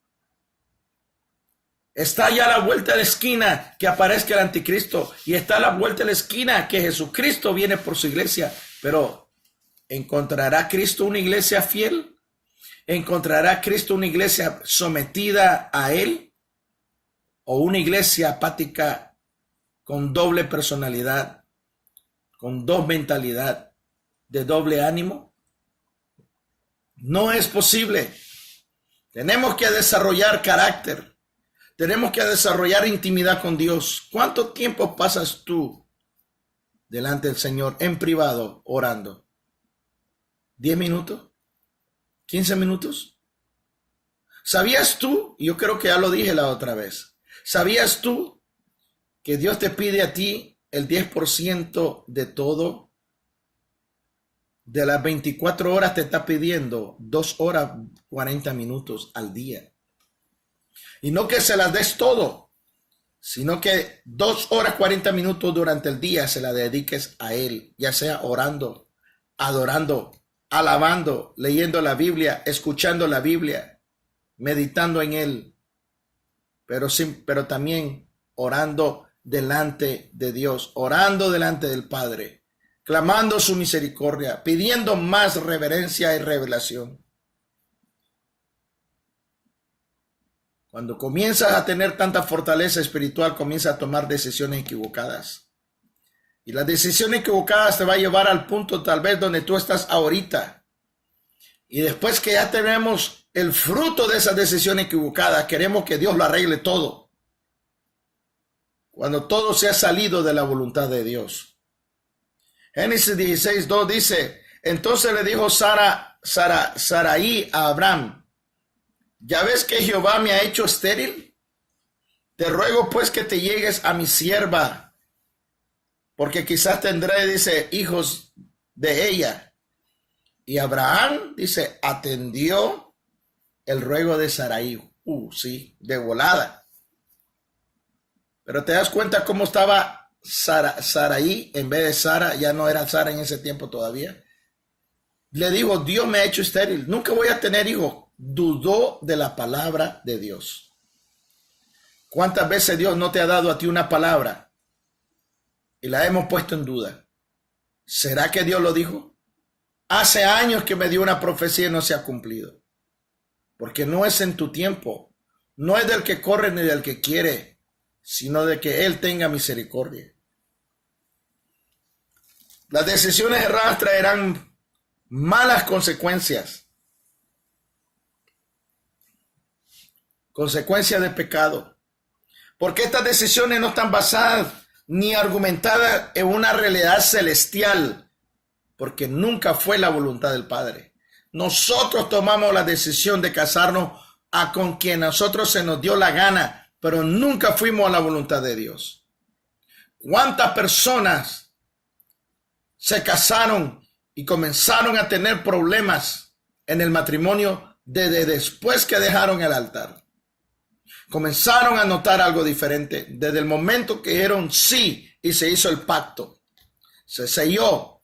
Está ya a la vuelta de la esquina que aparezca el anticristo, y está a la vuelta de la esquina que Jesucristo viene por su iglesia. Pero ¿encontrará Cristo una iglesia fiel? ¿Encontrará Cristo una iglesia sometida a Él? ¿O una iglesia apática con doble personalidad, con dos mentalidad, de doble ánimo? No es posible. Tenemos que desarrollar carácter. Tenemos que desarrollar intimidad con Dios. ¿Cuánto tiempo pasas tú delante del Señor en privado orando? ¿10 minutos? ¿15 minutos? ¿Sabías tú? Yo creo que ya lo dije la otra vez. ¿Sabías tú que Dios te pide a ti el 10% de todo? De las 24 horas te está pidiendo 2 horas 40 minutos al día. Y no que se las des todo, sino que 2 horas 40 minutos durante el día se la dediques a Él, ya sea orando, adorando, alabando, leyendo la Biblia, escuchando la Biblia, meditando en Él, pero también orando delante de Dios, orando delante del Padre, clamando su misericordia, pidiendo más reverencia y revelación. Cuando comienzas a tener tanta fortaleza espiritual, comienzas a tomar decisiones equivocadas. Y las decisiones equivocadas te va a llevar al punto tal vez donde tú estás ahorita. Y después que ya tenemos el fruto de esa decisión equivocada, queremos que Dios lo arregle todo. Cuando todo se ha salido de la voluntad de Dios. Génesis 16:2 dice, entonces le dijo Sarai a Abraham, ¿ya ves que Jehová me ha hecho estéril? Te ruego pues que te llegues a mi sierva, porque quizás tendré, dice, hijos de ella. Y Abraham, dice, atendió el ruego de Sarai. Sí, de volada. Pero te das cuenta cómo estaba Sarai, en vez de Sara, ya no era Sara en ese tiempo todavía. Le dijo, Dios me ha hecho estéril, nunca voy a tener hijos. Dudó de la palabra de Dios. ¿Cuántas veces Dios no te ha dado a ti una palabra y la hemos puesto en duda? ¿Será que Dios lo dijo? Hace años que me dio una profecía y no se ha cumplido. Porque no es en tu tiempo, no es del que corre ni del que quiere, sino de que Él tenga misericordia. Las decisiones erradas traerán malas consecuencias. Consecuencia de pecado. Porque estas decisiones no están basadas ni argumentadas en una realidad celestial, porque nunca fue la voluntad del Padre. Nosotros tomamos la decisión de casarnos con quien a nosotros se nos dio la gana, pero nunca fuimos a la voluntad de Dios. ¿Cuántas personas se casaron y comenzaron a tener problemas en el matrimonio desde después que dejaron el altar? Comenzaron a notar algo diferente desde el momento que dijeron sí y se hizo el pacto. Se selló.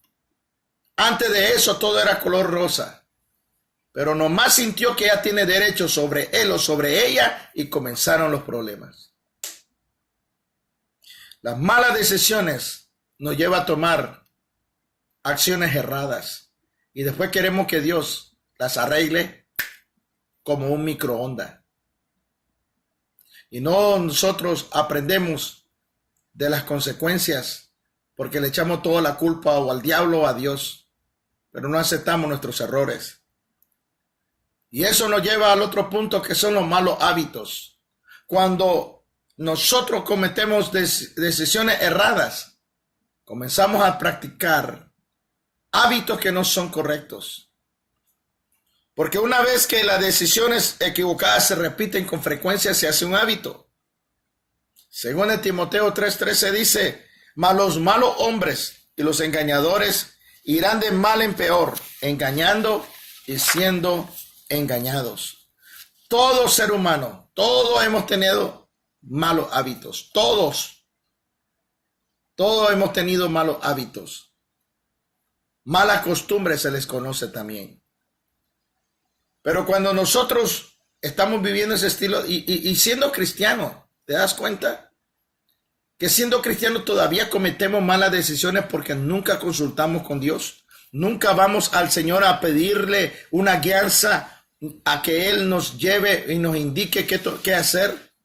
Antes de eso todo era color rosa. Pero nomás sintió que ella tiene derecho sobre él o sobre ella y comenzaron los problemas. Las malas decisiones nos llevan a tomar acciones erradas y después queremos que Dios las arregle como un microondas. Y no nosotros aprendemos de las consecuencias porque le echamos toda la culpa o al diablo o a Dios, pero no aceptamos nuestros errores. Y eso nos lleva al otro punto que son los malos hábitos. Cuando nosotros cometemos decisiones erradas, comenzamos a practicar hábitos que no son correctos. Porque una vez que las decisiones equivocadas se repiten con frecuencia, se hace un hábito. Según en Timoteo 3:13 dice, mas los malos hombres y los engañadores irán de mal en peor, engañando y siendo engañados. Todo ser humano, todos hemos tenido malos hábitos, todos hemos tenido malos hábitos. Mala costumbre se les conoce también. Pero cuando nosotros estamos viviendo ese estilo y siendo cristianos, ¿te das cuenta? Que siendo cristianos todavía cometemos malas decisiones porque nunca consultamos con Dios. Nunca vamos al Señor a pedirle una guianza, a que Él nos lleve y nos indique qué hacer.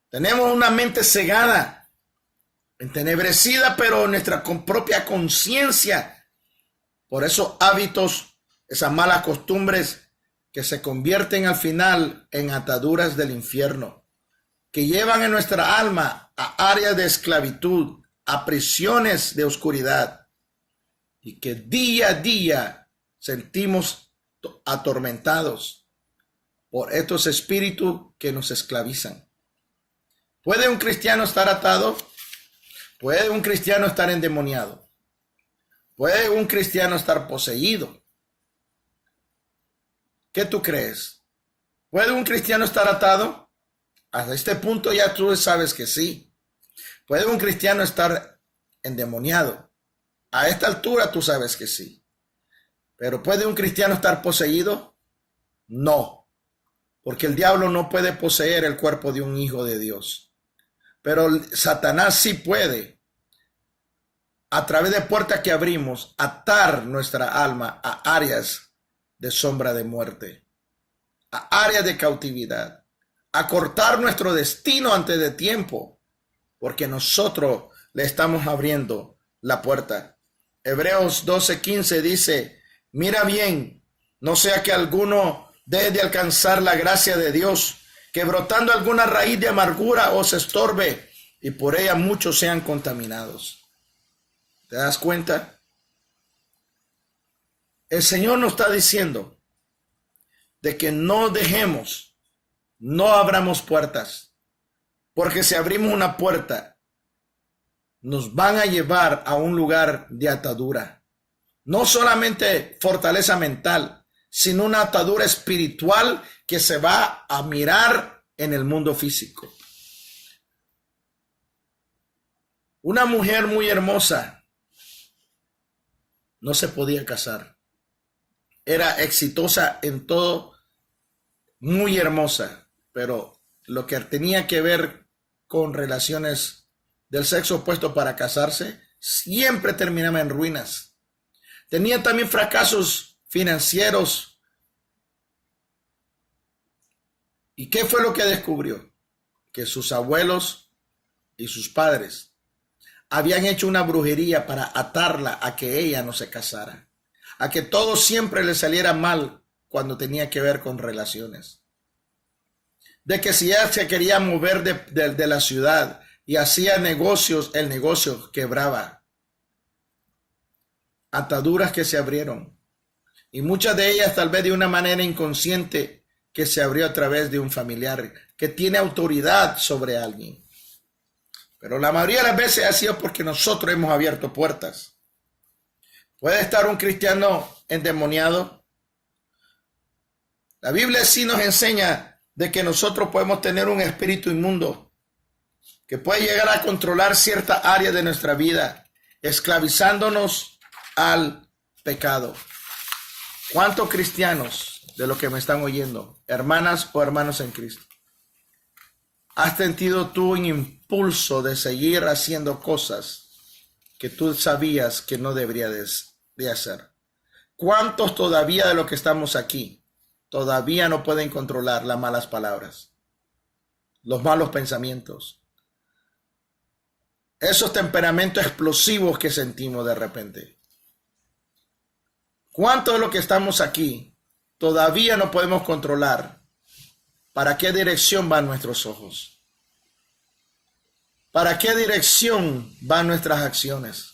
Tenemos una mente cegada, entenebrecida, pero nuestra propia conciencia. Por esos hábitos, esas malas costumbres que se convierten al final en ataduras del infierno, que llevan en nuestra alma a áreas de esclavitud, a prisiones de oscuridad, y que día a día sentimos atormentados por estos espíritus que nos esclavizan. ¿Puede un cristiano estar atado? ¿Puede un cristiano estar endemoniado? ¿Puede un cristiano estar poseído? ¿Qué tú crees? ¿Puede un cristiano estar atado? Hasta este punto ya tú sabes que sí. ¿Puede un cristiano estar endemoniado? A esta altura tú sabes que sí. ¿Pero puede un cristiano estar poseído? No, porque el diablo no puede poseer el cuerpo de un hijo de Dios. Pero Satanás sí puede, a través de puertas que abrimos, atar nuestra alma a áreas de sombra de muerte, a áreas de cautividad, a cortar nuestro destino antes de tiempo, porque nosotros le estamos abriendo la puerta. Hebreos 12:15 dice, mira bien, no sea que alguno deje de alcanzar la gracia de Dios, que brotando alguna raíz de amargura os estorbe y por ella muchos sean contaminados. ¿Te das cuenta? El Señor nos está diciendo de que no dejemos, no abramos puertas, porque si abrimos una puerta, nos van a llevar a un lugar de atadura. No solamente fortaleza mental, sino una atadura espiritual que se va a mirar en el mundo físico. Una mujer muy hermosa no se podía casar. Era exitosa en todo, muy hermosa, pero lo que tenía que ver con relaciones del sexo opuesto para casarse, siempre terminaba en ruinas. Tenía también fracasos financieros. ¿Y qué fue lo que descubrió? Que sus abuelos y sus padres habían hecho una brujería para atarla a que ella no se casara, a que todo siempre le saliera mal cuando tenía que ver con relaciones. De que si ella se quería mover de la ciudad y hacía negocios, el negocio quebraba. Ataduras que se abrieron. Y muchas de ellas tal vez de una manera inconsciente que se abrió a través de un familiar que tiene autoridad sobre alguien. Pero la mayoría de las veces ha sido porque nosotros hemos abierto puertas. ¿Puede estar un cristiano endemoniado? La Biblia sí nos enseña de que nosotros podemos tener un espíritu inmundo que puede llegar a controlar cierta área de nuestra vida, esclavizándonos al pecado. ¿Cuántos cristianos de los que me están oyendo, hermanas o hermanos en Cristo, has sentido tú un impulso de seguir haciendo cosas que tú sabías que no deberías de hacer? ¿Cuántos todavía de los que estamos aquí todavía no pueden controlar las malas palabras, los malos pensamientos, esos temperamentos explosivos que sentimos de repente? ¿Cuántos de los que estamos aquí todavía no podemos controlar para qué dirección van nuestros ojos? ¿Para qué dirección van nuestras acciones?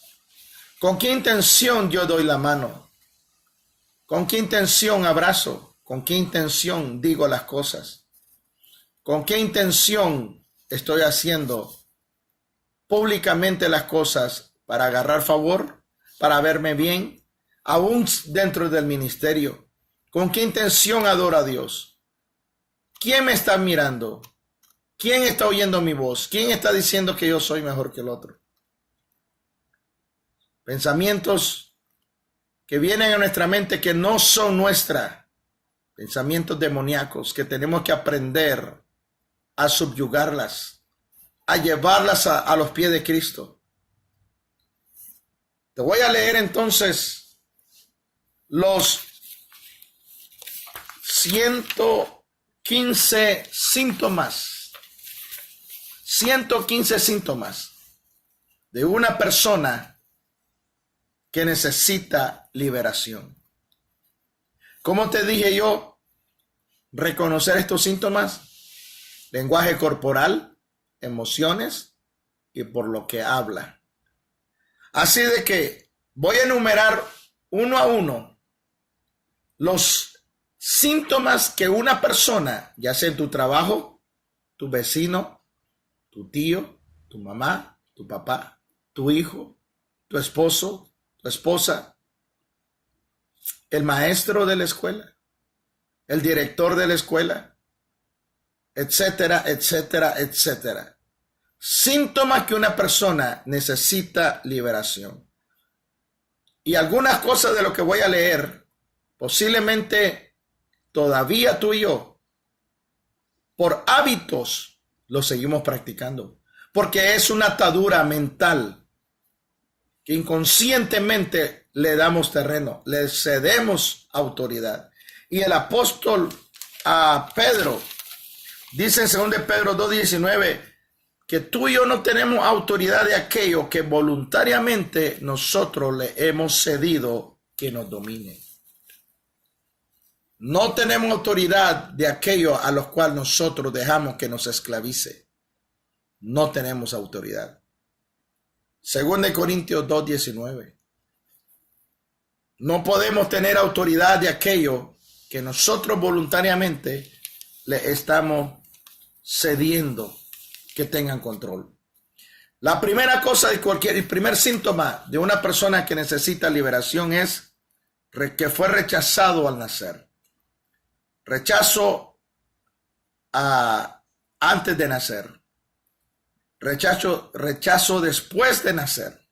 ¿Con qué intención yo doy la mano? ¿Con qué intención abrazo? ¿Con qué intención digo las cosas? ¿Con qué intención estoy haciendo públicamente las cosas para agarrar favor, para verme bien, aún dentro del ministerio? ¿Con qué intención adoro a Dios? ¿Quién me está mirando? ¿Quién está oyendo mi voz? ¿Quién está diciendo que yo soy mejor que el otro? Pensamientos que vienen a nuestra mente que no son nuestra. Pensamientos demoníacos que tenemos que aprender a subyugarlas, a llevarlas a los pies de Cristo. Te voy a leer entonces los 115 síntomas. 115 síntomas de una persona que necesita liberación. ¿Cómo te dije yo? Reconocer estos síntomas: lenguaje corporal, emociones y por lo que habla. Así de que voy a enumerar uno a uno los síntomas que una persona, ya sea en tu trabajo, tu vecino, tu tío, tu mamá, tu papá, tu hijo, tu esposo, tu esposa, el maestro de la escuela, el director de la escuela, etcétera, etcétera, etcétera. Síntomas que una persona necesita liberación. Y algunas cosas de lo que voy a leer, posiblemente todavía tú y yo, por hábitos, lo seguimos practicando, porque es una atadura mental que inconscientemente le damos terreno, le cedemos autoridad. Y el apóstol Pedro dice en 2 Pedro 2:19 que tú y yo no tenemos autoridad de aquello que voluntariamente nosotros le hemos cedido que nos domine. No tenemos autoridad de aquello a los cuales nosotros dejamos que nos esclavice. No tenemos autoridad. 2 Corintios 2:19. No podemos tener autoridad de aquello que nosotros voluntariamente le estamos cediendo que tengan control. La primera cosa el primer síntoma de una persona que necesita liberación es que fue rechazado al nacer. Rechazo antes de nacer. Rechazo después de nacer.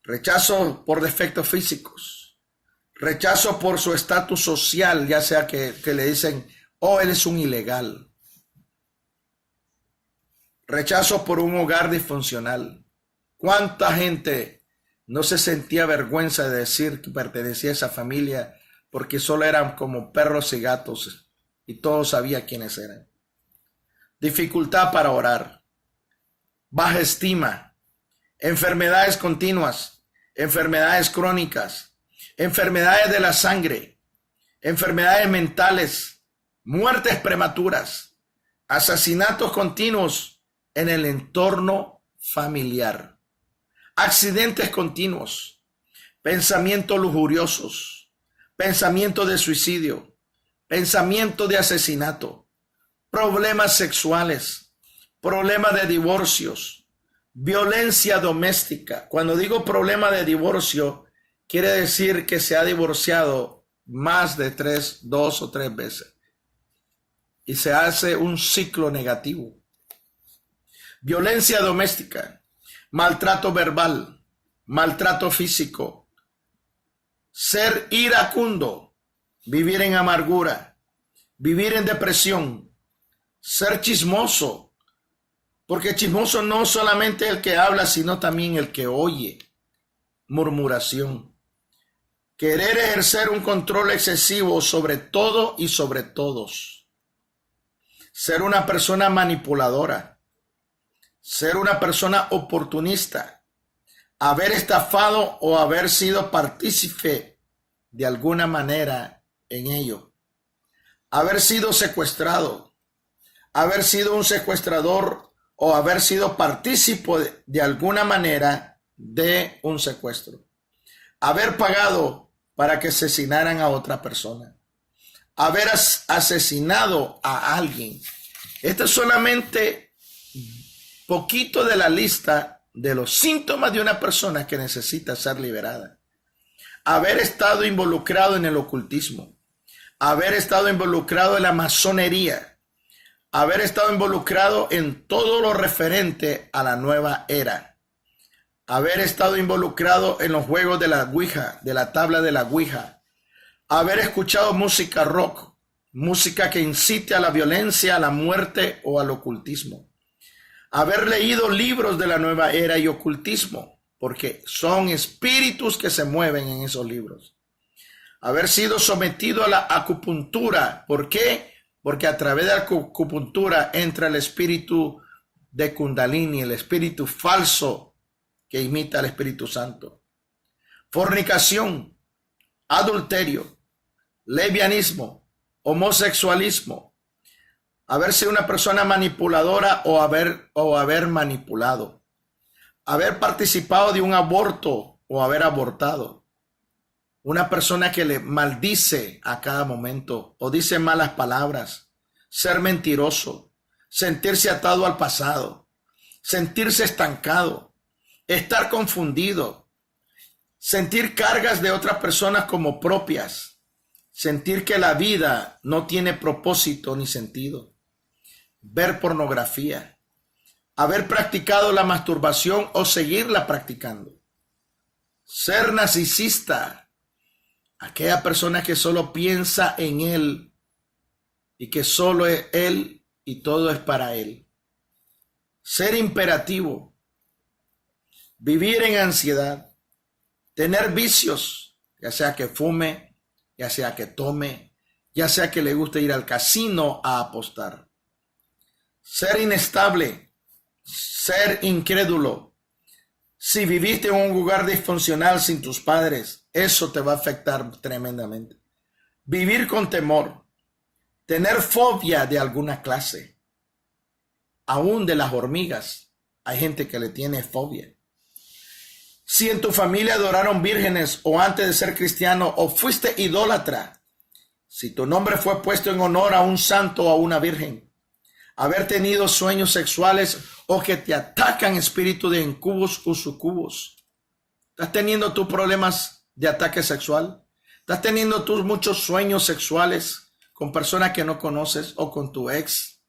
Rechazo por defectos físicos. Rechazo por su estatus social, ya sea que le dicen, oh, eres un ilegal. Rechazo por un hogar disfuncional. ¿Cuánta gente no se sentía vergüenza de decir que pertenecía a esa familia porque solo eran como perros y gatos y todos sabían quiénes eran? Dificultad para orar, baja estima, enfermedades continuas, enfermedades crónicas, enfermedades de la sangre, enfermedades mentales, muertes prematuras, asesinatos continuos en el entorno familiar, accidentes continuos, pensamientos lujuriosos, pensamientos de suicidio, pensamientos de asesinato, problemas sexuales, problemas de divorcios, violencia doméstica. Cuando digo problema de divorcio, quiere decir que se ha divorciado más de 2 o 3 veces. Y se hace un ciclo negativo. Violencia doméstica, maltrato verbal, maltrato físico, ser iracundo, vivir en amargura, vivir en depresión, ser chismoso, porque chismoso no solamente el que habla, sino también el que oye, murmuración, querer ejercer un control excesivo sobre todo y sobre todos, ser una persona manipuladora, ser una persona oportunista, haber estafado o haber sido partícipe de alguna manera en ello, haber sido secuestrado, haber sido un secuestrador o haber sido partícipe de alguna manera de un secuestro. Haber pagado para que asesinaran a otra persona. Haber asesinado a alguien. Esto es solamente poquito de la lista de los síntomas de una persona que necesita ser liberada. Haber estado involucrado en el ocultismo. Haber estado involucrado en la masonería. Haber estado involucrado en todo lo referente a la nueva era. Haber estado involucrado en los juegos de la Ouija, de la tabla de la Ouija. Haber escuchado música rock, música que incite a la violencia, a la muerte o al ocultismo. Haber leído libros de la nueva era y ocultismo, porque son espíritus que se mueven en esos libros. Haber sido sometido a la acupuntura. ¿Por qué? Porque a través de la acupuntura entra el espíritu de Kundalini, el espíritu falso que imita al Espíritu Santo. Fornicación, adulterio, lesbianismo, homosexualismo, haber sido una persona manipuladora o haber manipulado, haber participado de un aborto o haber abortado, una persona que le maldice a cada momento o dice malas palabras, ser mentiroso, sentirse atado al pasado, sentirse estancado, estar confundido, sentir cargas de otras personas como propias, sentir que la vida no tiene propósito ni sentido, ver pornografía, haber practicado la masturbación o seguirla practicando, ser narcisista, aquella persona que solo piensa en él y que solo es él y todo es para él, ser imperativo, vivir en ansiedad, tener vicios, ya sea que fume, ya sea que tome, ya sea que le guste ir al casino a apostar. Ser inestable, ser incrédulo. Si viviste en un lugar disfuncional sin tus padres, eso te va a afectar tremendamente. Vivir con temor, tener fobia de alguna clase, aún de las hormigas. Hay gente que le tiene fobia. Si en tu familia adoraron vírgenes o antes de ser cristiano o fuiste idólatra, si tu nombre fue puesto en honor a un santo o a una virgen, haber tenido sueños sexuales o que te atacan espíritu de incubos o sucubos. ¿Estás teniendo tus problemas de ataque sexual? ¿Estás teniendo tus muchos sueños sexuales con personas que no conoces o con tu ex?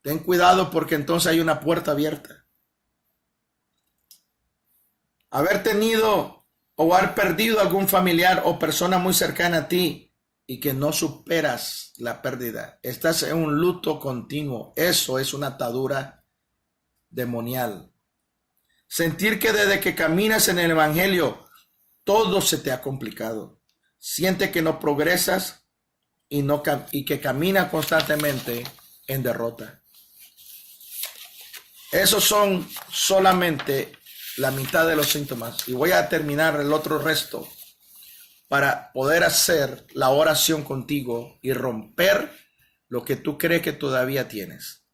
Ten cuidado porque entonces hay una puerta abierta. Haber tenido o haber perdido algún familiar o persona muy cercana a ti y que no superas la pérdida. Estás en un luto continuo. Eso es una atadura demonial. Sentir que desde que caminas en el evangelio todo se te ha complicado. Siente que no progresas y que caminas constantemente en derrota. Esos son solamente la mitad de los síntomas y voy a terminar el otro resto para poder hacer la oración contigo y romper lo que tú crees que todavía tienes.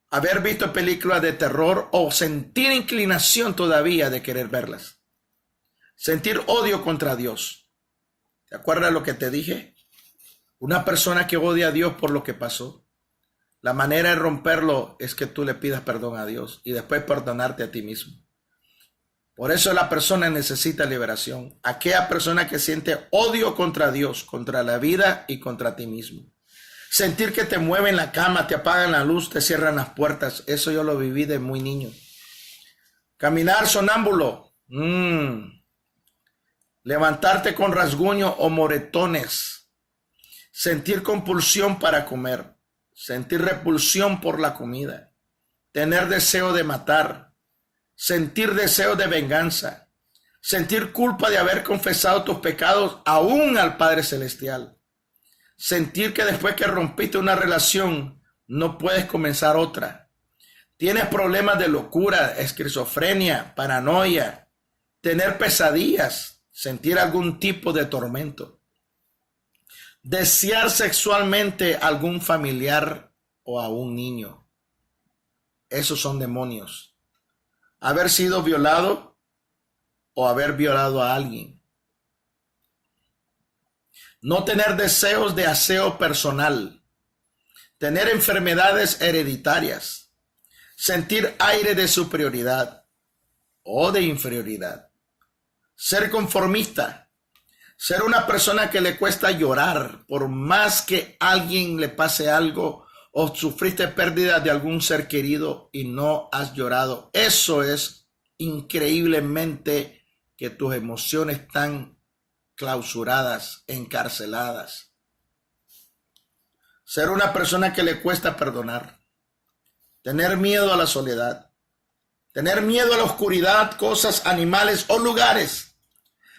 Haber visto películas de terror o sentir inclinación todavía de querer verlas. Sentir odio contra Dios. ¿Te acuerdas lo que te dije? Una persona que odia a Dios por lo que pasó. La manera de romperlo es que tú le pidas perdón a Dios y después perdonarte a ti mismo. Por eso la persona necesita liberación. Aquella persona que siente odio contra Dios, contra la vida y contra ti mismo. Sentir que te mueven la cama, te apagan la luz, te cierran las puertas. Eso yo lo viví de muy niño. Caminar sonámbulo. Levantarte con rasguño o moretones. Sentir compulsión para comer. Sentir repulsión por la comida, tener deseo de matar, sentir deseo de venganza, sentir culpa de haber confesado tus pecados aún al Padre Celestial, sentir que después que rompiste una relación no puedes comenzar otra, tienes problemas de locura, esquizofrenia, paranoia, tener pesadillas, sentir algún tipo de tormento. Desear sexualmente a algún familiar o a un niño. Esos son demonios. Haber sido violado o haber violado a alguien. No tener deseos de aseo personal. Tener enfermedades hereditarias. Sentir aire de superioridad o de inferioridad. Ser conformista. Ser una persona que le cuesta llorar por más que a alguien le pase algo o sufriste pérdida de algún ser querido y no has llorado. Eso es increíblemente que tus emociones están clausuradas, encarceladas. Ser una persona que le cuesta perdonar. Tener miedo a la soledad. Tener miedo a la oscuridad, cosas, animales o lugares.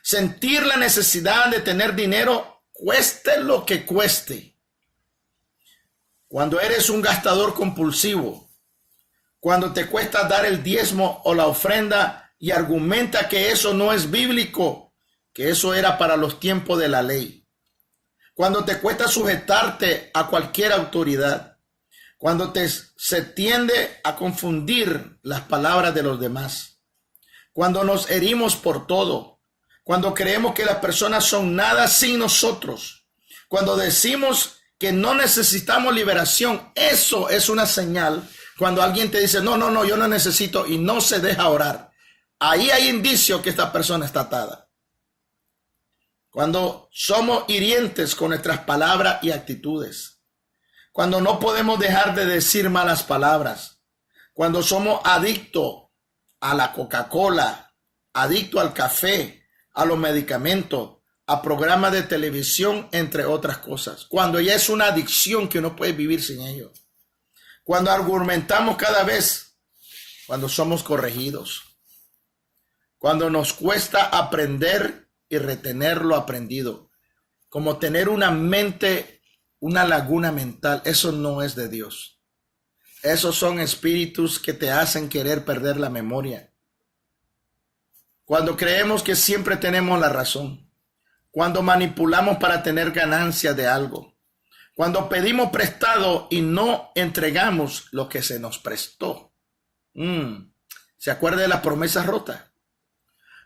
Sentir la necesidad de tener dinero, cueste lo que cueste. Cuando eres un gastador compulsivo, cuando te cuesta dar el diezmo o la ofrenda y argumenta que eso no es bíblico, que eso era para los tiempos de la ley. Cuando te cuesta sujetarte a cualquier autoridad, cuando se tiende a confundir las palabras de los demás, cuando nos herimos por todo, cuando creemos que las personas son nada sin nosotros, cuando decimos que no necesitamos liberación, eso es una señal. Cuando alguien te dice, no, yo no necesito y no se deja orar, ahí hay indicio que esta persona está atada. Cuando somos hirientes con nuestras palabras y actitudes, cuando no podemos dejar de decir malas palabras, cuando somos adictos a la Coca-Cola, adictos al café, a los medicamentos, a programas de televisión, entre otras cosas. Cuando ya es una adicción que no puede vivir sin ello. Cuando argumentamos cada vez, cuando somos corregidos. Cuando nos cuesta aprender y retener lo aprendido. Como tener una mente, una laguna mental. Eso no es de Dios. Esos son espíritus que te hacen querer perder la memoria. Cuando creemos que siempre tenemos la razón, cuando manipulamos para tener ganancia de algo, cuando pedimos prestado y no entregamos lo que se nos prestó. ¿Se acuerda de las promesas rotas?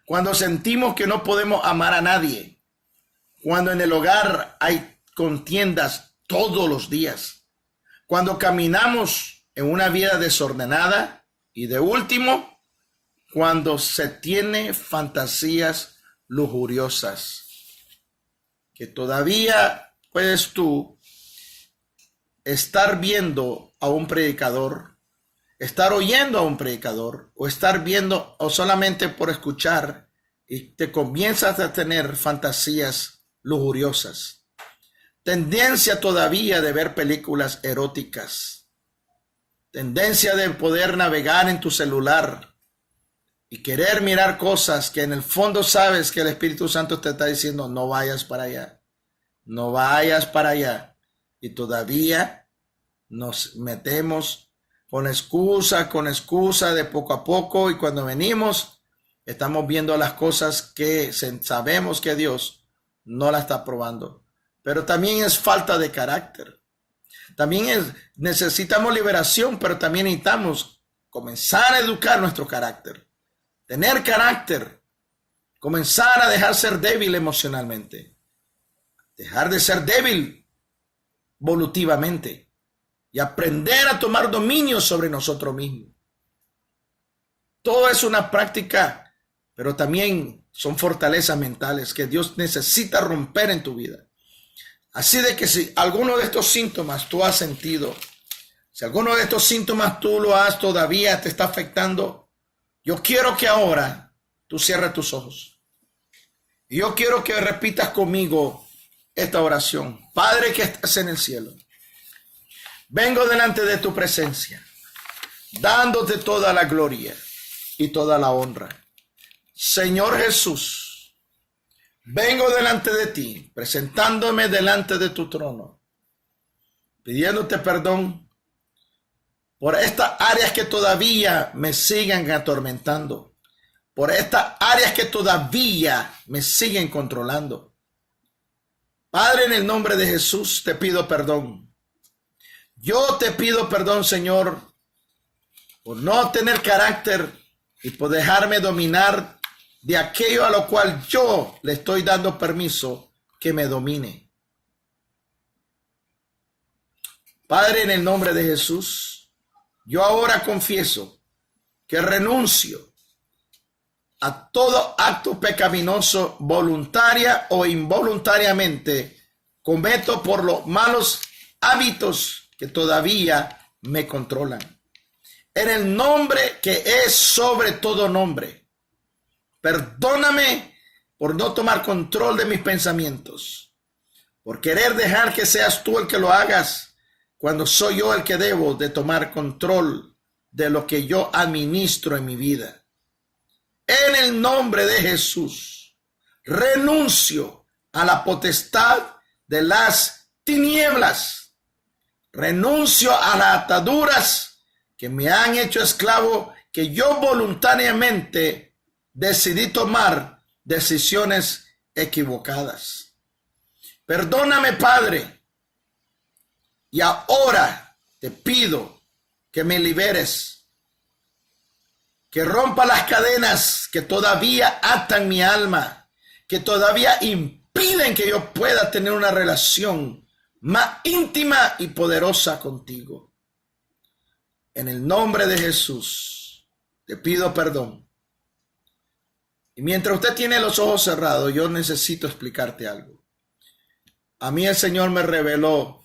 Cuando sentimos que no podemos amar a nadie, cuando en el hogar hay contiendas todos los días, cuando caminamos en una vida desordenada y de último, cuando se tiene fantasías lujuriosas, que todavía puedes tú estar viendo a un predicador, estar oyendo a un predicador, o estar viendo o solamente por escuchar, y te comienzas a tener fantasías lujuriosas. Tendencia todavía de ver películas eróticas. Tendencia de poder navegar en tu celular y querer mirar cosas que en el fondo sabes que el Espíritu Santo te está diciendo, no vayas para allá, no vayas para allá. Y todavía nos metemos con excusa de poco a poco, y cuando venimos estamos viendo las cosas que sabemos que Dios no la está probando. Pero también es falta de carácter. También necesitamos liberación, pero también necesitamos comenzar a educar nuestro carácter. Tener carácter, comenzar a dejar ser débil emocionalmente, dejar de ser débil volutivamente y aprender a tomar dominio sobre nosotros mismos. Todo es una práctica, pero también son fortalezas mentales que Dios necesita romper en tu vida. Así de que si alguno de estos síntomas tú has sentido, si alguno de estos síntomas tú lo has todavía te está afectando, yo quiero que ahora tú cierres tus ojos. Y yo quiero que repitas conmigo esta oración. Padre que estás en el cielo, vengo delante de tu presencia, dándote toda la gloria y toda la honra. Señor Jesús, vengo delante de ti, presentándome delante de tu trono, pidiéndote perdón por estas áreas que todavía me sigan atormentando, por estas áreas que todavía me siguen controlando. Padre, en el nombre de Jesús te pido perdón. Yo te pido perdón, Señor, por no tener carácter y por dejarme dominar de aquello a lo cual yo le estoy dando permiso que me domine. Padre, en el nombre de Jesús, yo ahora confieso que renuncio a todo acto pecaminoso, voluntaria o involuntariamente, cometo por los malos hábitos que todavía me controlan. En el nombre que es sobre todo nombre, perdóname por no tomar control de mis pensamientos, por querer dejar que seas tú el que lo hagas, cuando soy yo el que debo de tomar control de lo que yo administro en mi vida. En el nombre de Jesús, renuncio a la potestad de las tinieblas. Renuncio a las ataduras que me han hecho esclavo, que yo voluntariamente decidí tomar decisiones equivocadas. Perdóname, Padre, y ahora te pido que me liberes, que rompa las cadenas que todavía atan mi alma, que todavía impiden que yo pueda tener una relación más íntima y poderosa contigo. En el nombre de Jesús, te pido perdón. Y mientras usted tiene los ojos cerrados, yo necesito explicarte algo. A mí el Señor me reveló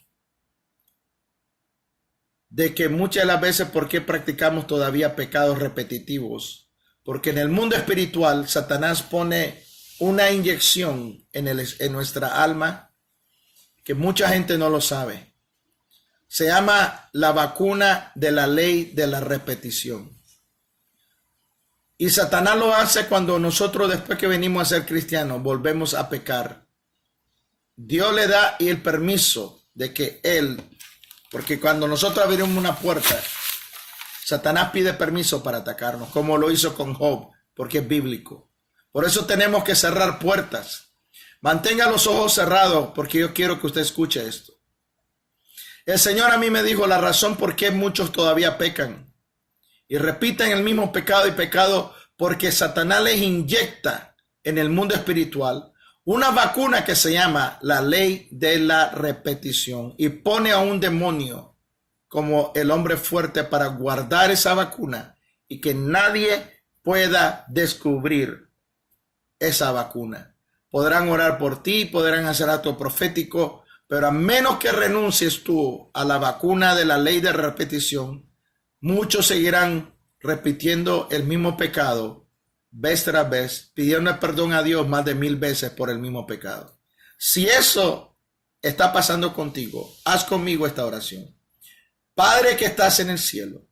de que muchas de las veces por qué practicamos todavía pecados repetitivos, porque en el mundo espiritual Satanás pone una inyección en nuestra alma que mucha gente no lo sabe. Se llama la vacuna de la ley de la repetición. Y Satanás lo hace cuando nosotros, después que venimos a ser cristianos, volvemos a pecar. Dios le da el permiso de que él, porque cuando nosotros abrimos una puerta, Satanás pide permiso para atacarnos, como lo hizo con Job, porque es bíblico. Por eso tenemos que cerrar puertas. Mantenga los ojos cerrados, porque yo quiero que usted escuche esto. El Señor a mí me dijo la razón por qué muchos todavía pecan y repiten el mismo pecado y pecado, porque Satanás les inyecta en el mundo espiritual una vacuna que se llama la ley de la repetición y pone a un demonio como el hombre fuerte para guardar esa vacuna y que nadie pueda descubrir esa vacuna. Podrán orar por ti, podrán hacer acto profético, pero a menos que renuncies tú a la vacuna de la ley de repetición, muchos seguirán repitiendo el mismo pecado vez tras vez, pidiendo perdón a Dios más de 1000 veces por el mismo pecado. Si eso está pasando contigo, haz conmigo esta oración. Padre que estás en el cielo,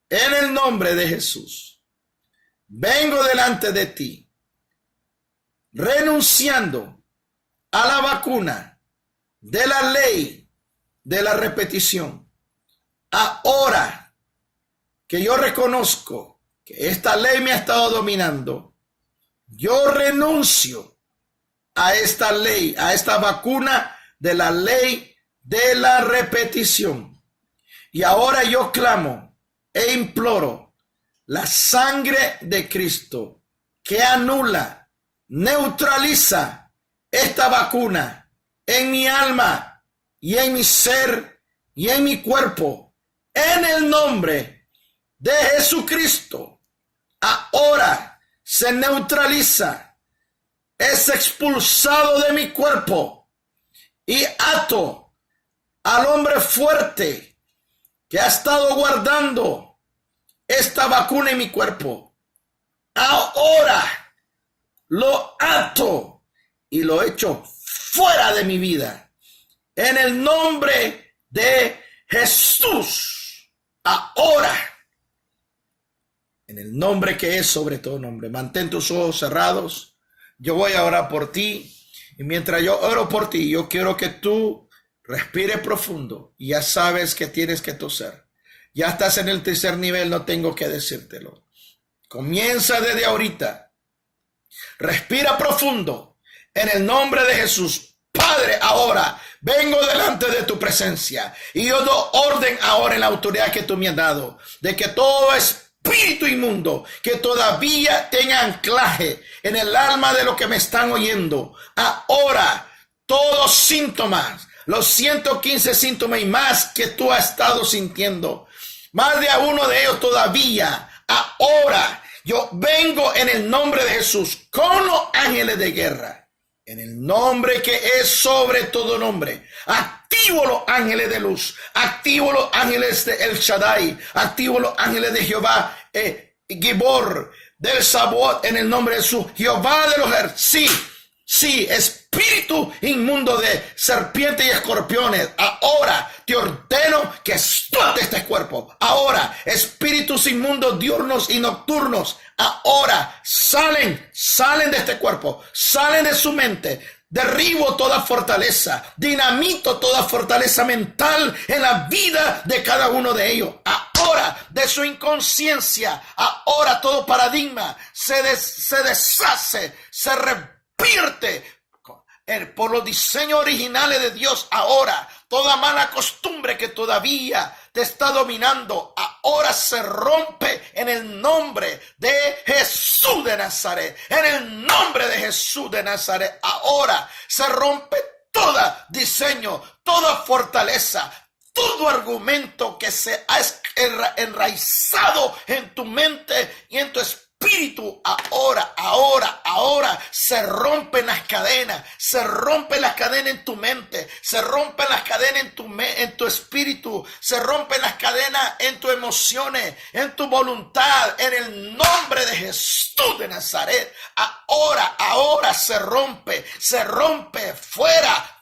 en el nombre de Jesús, vengo delante de ti, renunciando a la vacuna de la ley de la repetición. Ahora que yo reconozco que esta ley me ha estado dominando, yo renuncio a esta ley, a esta vacuna de la ley de la repetición. Y ahora yo clamo e imploro la sangre de Cristo que anula, neutraliza esta vacuna en mi alma y en mi ser y en mi cuerpo, en el nombre de Jesucristo. Ahora se neutraliza, es expulsado de mi cuerpo y ato al hombre fuerte que ha estado guardando esta vacuna en mi cuerpo. Ahora lo ato y lo echo fuera de mi vida. En el nombre de Jesús. Ahora, en el nombre que es sobre todo nombre, mantén tus ojos cerrados. Yo voy a orar por ti. Y mientras yo oro por ti, yo quiero que tú respires profundo. Y ya sabes que tienes que toser. Ya estás en el tercer nivel, no tengo que decírtelo. Comienza desde ahorita. Respira profundo. En el nombre de Jesús. Padre, ahora vengo delante de tu presencia y yo doy orden ahora en la autoridad que tú me has dado, de que todo espíritu inmundo que todavía tenga anclaje en el alma de los que me están oyendo, ahora todos síntomas, los 115 síntomas y más que tú has estado sintiendo, más de uno de ellos todavía, ahora yo vengo en el nombre de Jesús con los ángeles de guerra. En el nombre que es sobre todo nombre, activo los ángeles de luz, activo los ángeles de El Shaddai, activo los ángeles de Jehová, Gibor, del Sabaoth, en el nombre de Jesús, Jehová de los ejércitos. Sí, espíritu inmundo de serpientes y escorpiones, ahora te ordeno que explote este cuerpo. Ahora, espíritus inmundos diurnos y nocturnos, ahora salen de este cuerpo, salen de su mente. Derribo toda fortaleza, dinamito toda fortaleza mental en la vida de cada uno de ellos. Ahora, de su inconsciencia, ahora todo paradigma se deshace, se revierte por los diseños originales de Dios. Ahora toda mala costumbre que todavía te está dominando, ahora se rompe en el nombre de Jesús de Nazaret. En el nombre de Jesús de Nazaret, ahora se rompe todo diseño, toda fortaleza, todo argumento que se ha enraizado en tu mente y en tu espíritu. Ahora se rompen las cadenas, se rompen las cadenas en tu mente, se rompen las cadenas en tu espíritu, se rompen las cadenas en tus emociones, en tu voluntad, en el nombre de Jesús de Nazaret. Ahora se rompe, fuera.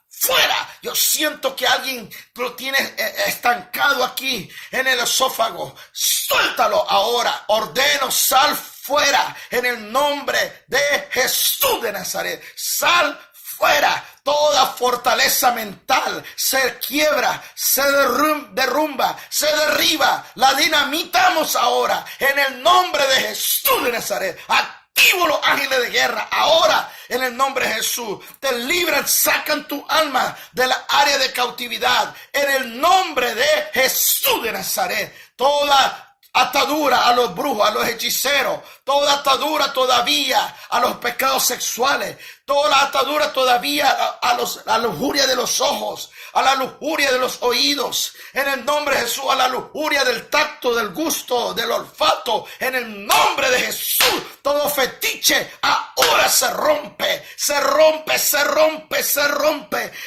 Yo siento que alguien lo tiene estancado aquí en el esófago. Suéltalo ahora. Ordeno, sal fuera en el nombre de Jesús de Nazaret. Sal fuera. Toda fortaleza mental se quiebra, se derrumba, se derriba. La dinamitamos ahora en el nombre de Jesús de Nazaret. Activo los ángeles de guerra ahora en el nombre de Jesús. Te libran, sacan tu alma de la área de cautividad en el nombre de Jesús de Nazaret. Toda atadura a los brujos, a los hechiceros, toda atadura todavía a los pecados sexuales, toda la atadura todavía a la lujuria de los ojos, a la lujuria de los oídos, en el nombre de Jesús, a la lujuria del tacto, del gusto, del olfato, en el nombre de Jesús. Todo fetiche ahora se rompe,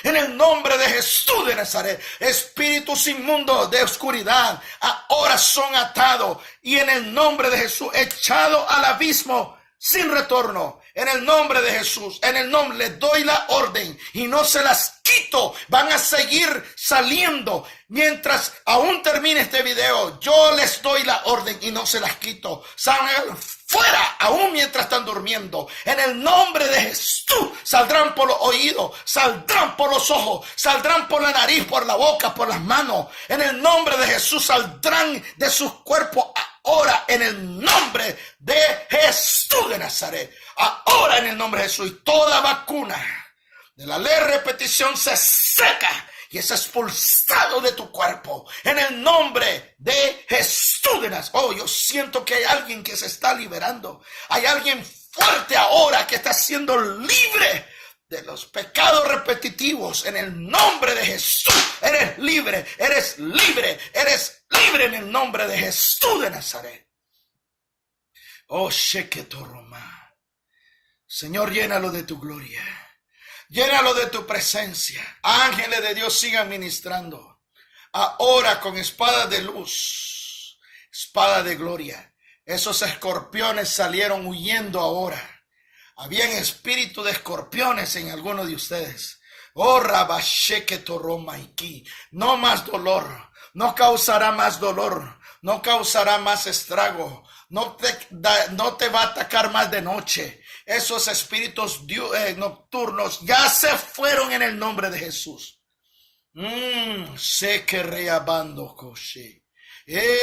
en el nombre de Jesús de Nazaret. Espíritus inmundos de oscuridad ahora son atados y en el nombre de Jesús echados al abismo sin retorno. En el nombre de Jesús, en el nombre, les doy la orden y no se las quito. Van a seguir saliendo mientras aún termine este video. Yo les doy la orden y no se las quito. Salgan fuera aún mientras están durmiendo. En el nombre de Jesús saldrán por los oídos, saldrán por los ojos, saldrán por la nariz, por la boca, por las manos. En el nombre de Jesús saldrán de sus cuerpos ahora en el nombre de Jesús de Nazaret. Ahora en el nombre de Jesús. Y toda vacuna de la ley de repetición se seca y es expulsado de tu cuerpo en el nombre de Jesús de Nazaret. Oh, yo siento que hay alguien que se está liberando. Hay alguien fuerte ahora que está siendo libre de los pecados repetitivos en el nombre de Jesús. Eres libre en el nombre de Jesús de Nazaret. Oh, Sheketoroma. Señor, llénalo de tu gloria. Llénalo de tu presencia. Ángeles de Dios sigan ministrando. Ahora con espada de luz, espada de gloria. Esos escorpiones salieron huyendo ahora. Habían espíritu de escorpiones en algunos de ustedes. Oh, Rabasheketoromaiki. No más dolor. No causará más dolor. No causará más estrago. No te va a atacar más de noche. Esos espíritus nocturnos ya se fueron en el nombre de Jesús. Sé que reabando koshe.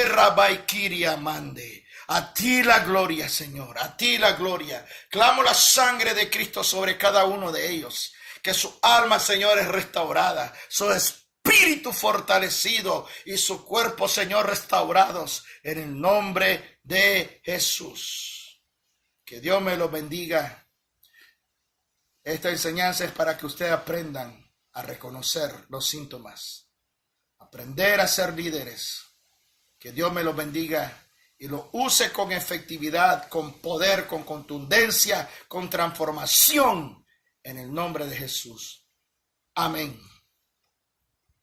Rabaikiria-mande. A ti la gloria, Señor. A ti la gloria. Clamo la sangre de Cristo sobre cada uno de ellos. que su alma, Señor, es restaurada, su espíritu fortalecido y su cuerpo, Señor, restaurados en el nombre de Jesús. Que Dios me lo bendiga. Esta enseñanza es para que ustedes aprendan a reconocer los síntomas, aprender a ser líderes. Que Dios me lo bendiga y lo use con efectividad, con poder, con contundencia, con transformación en el nombre de Jesús. Amén.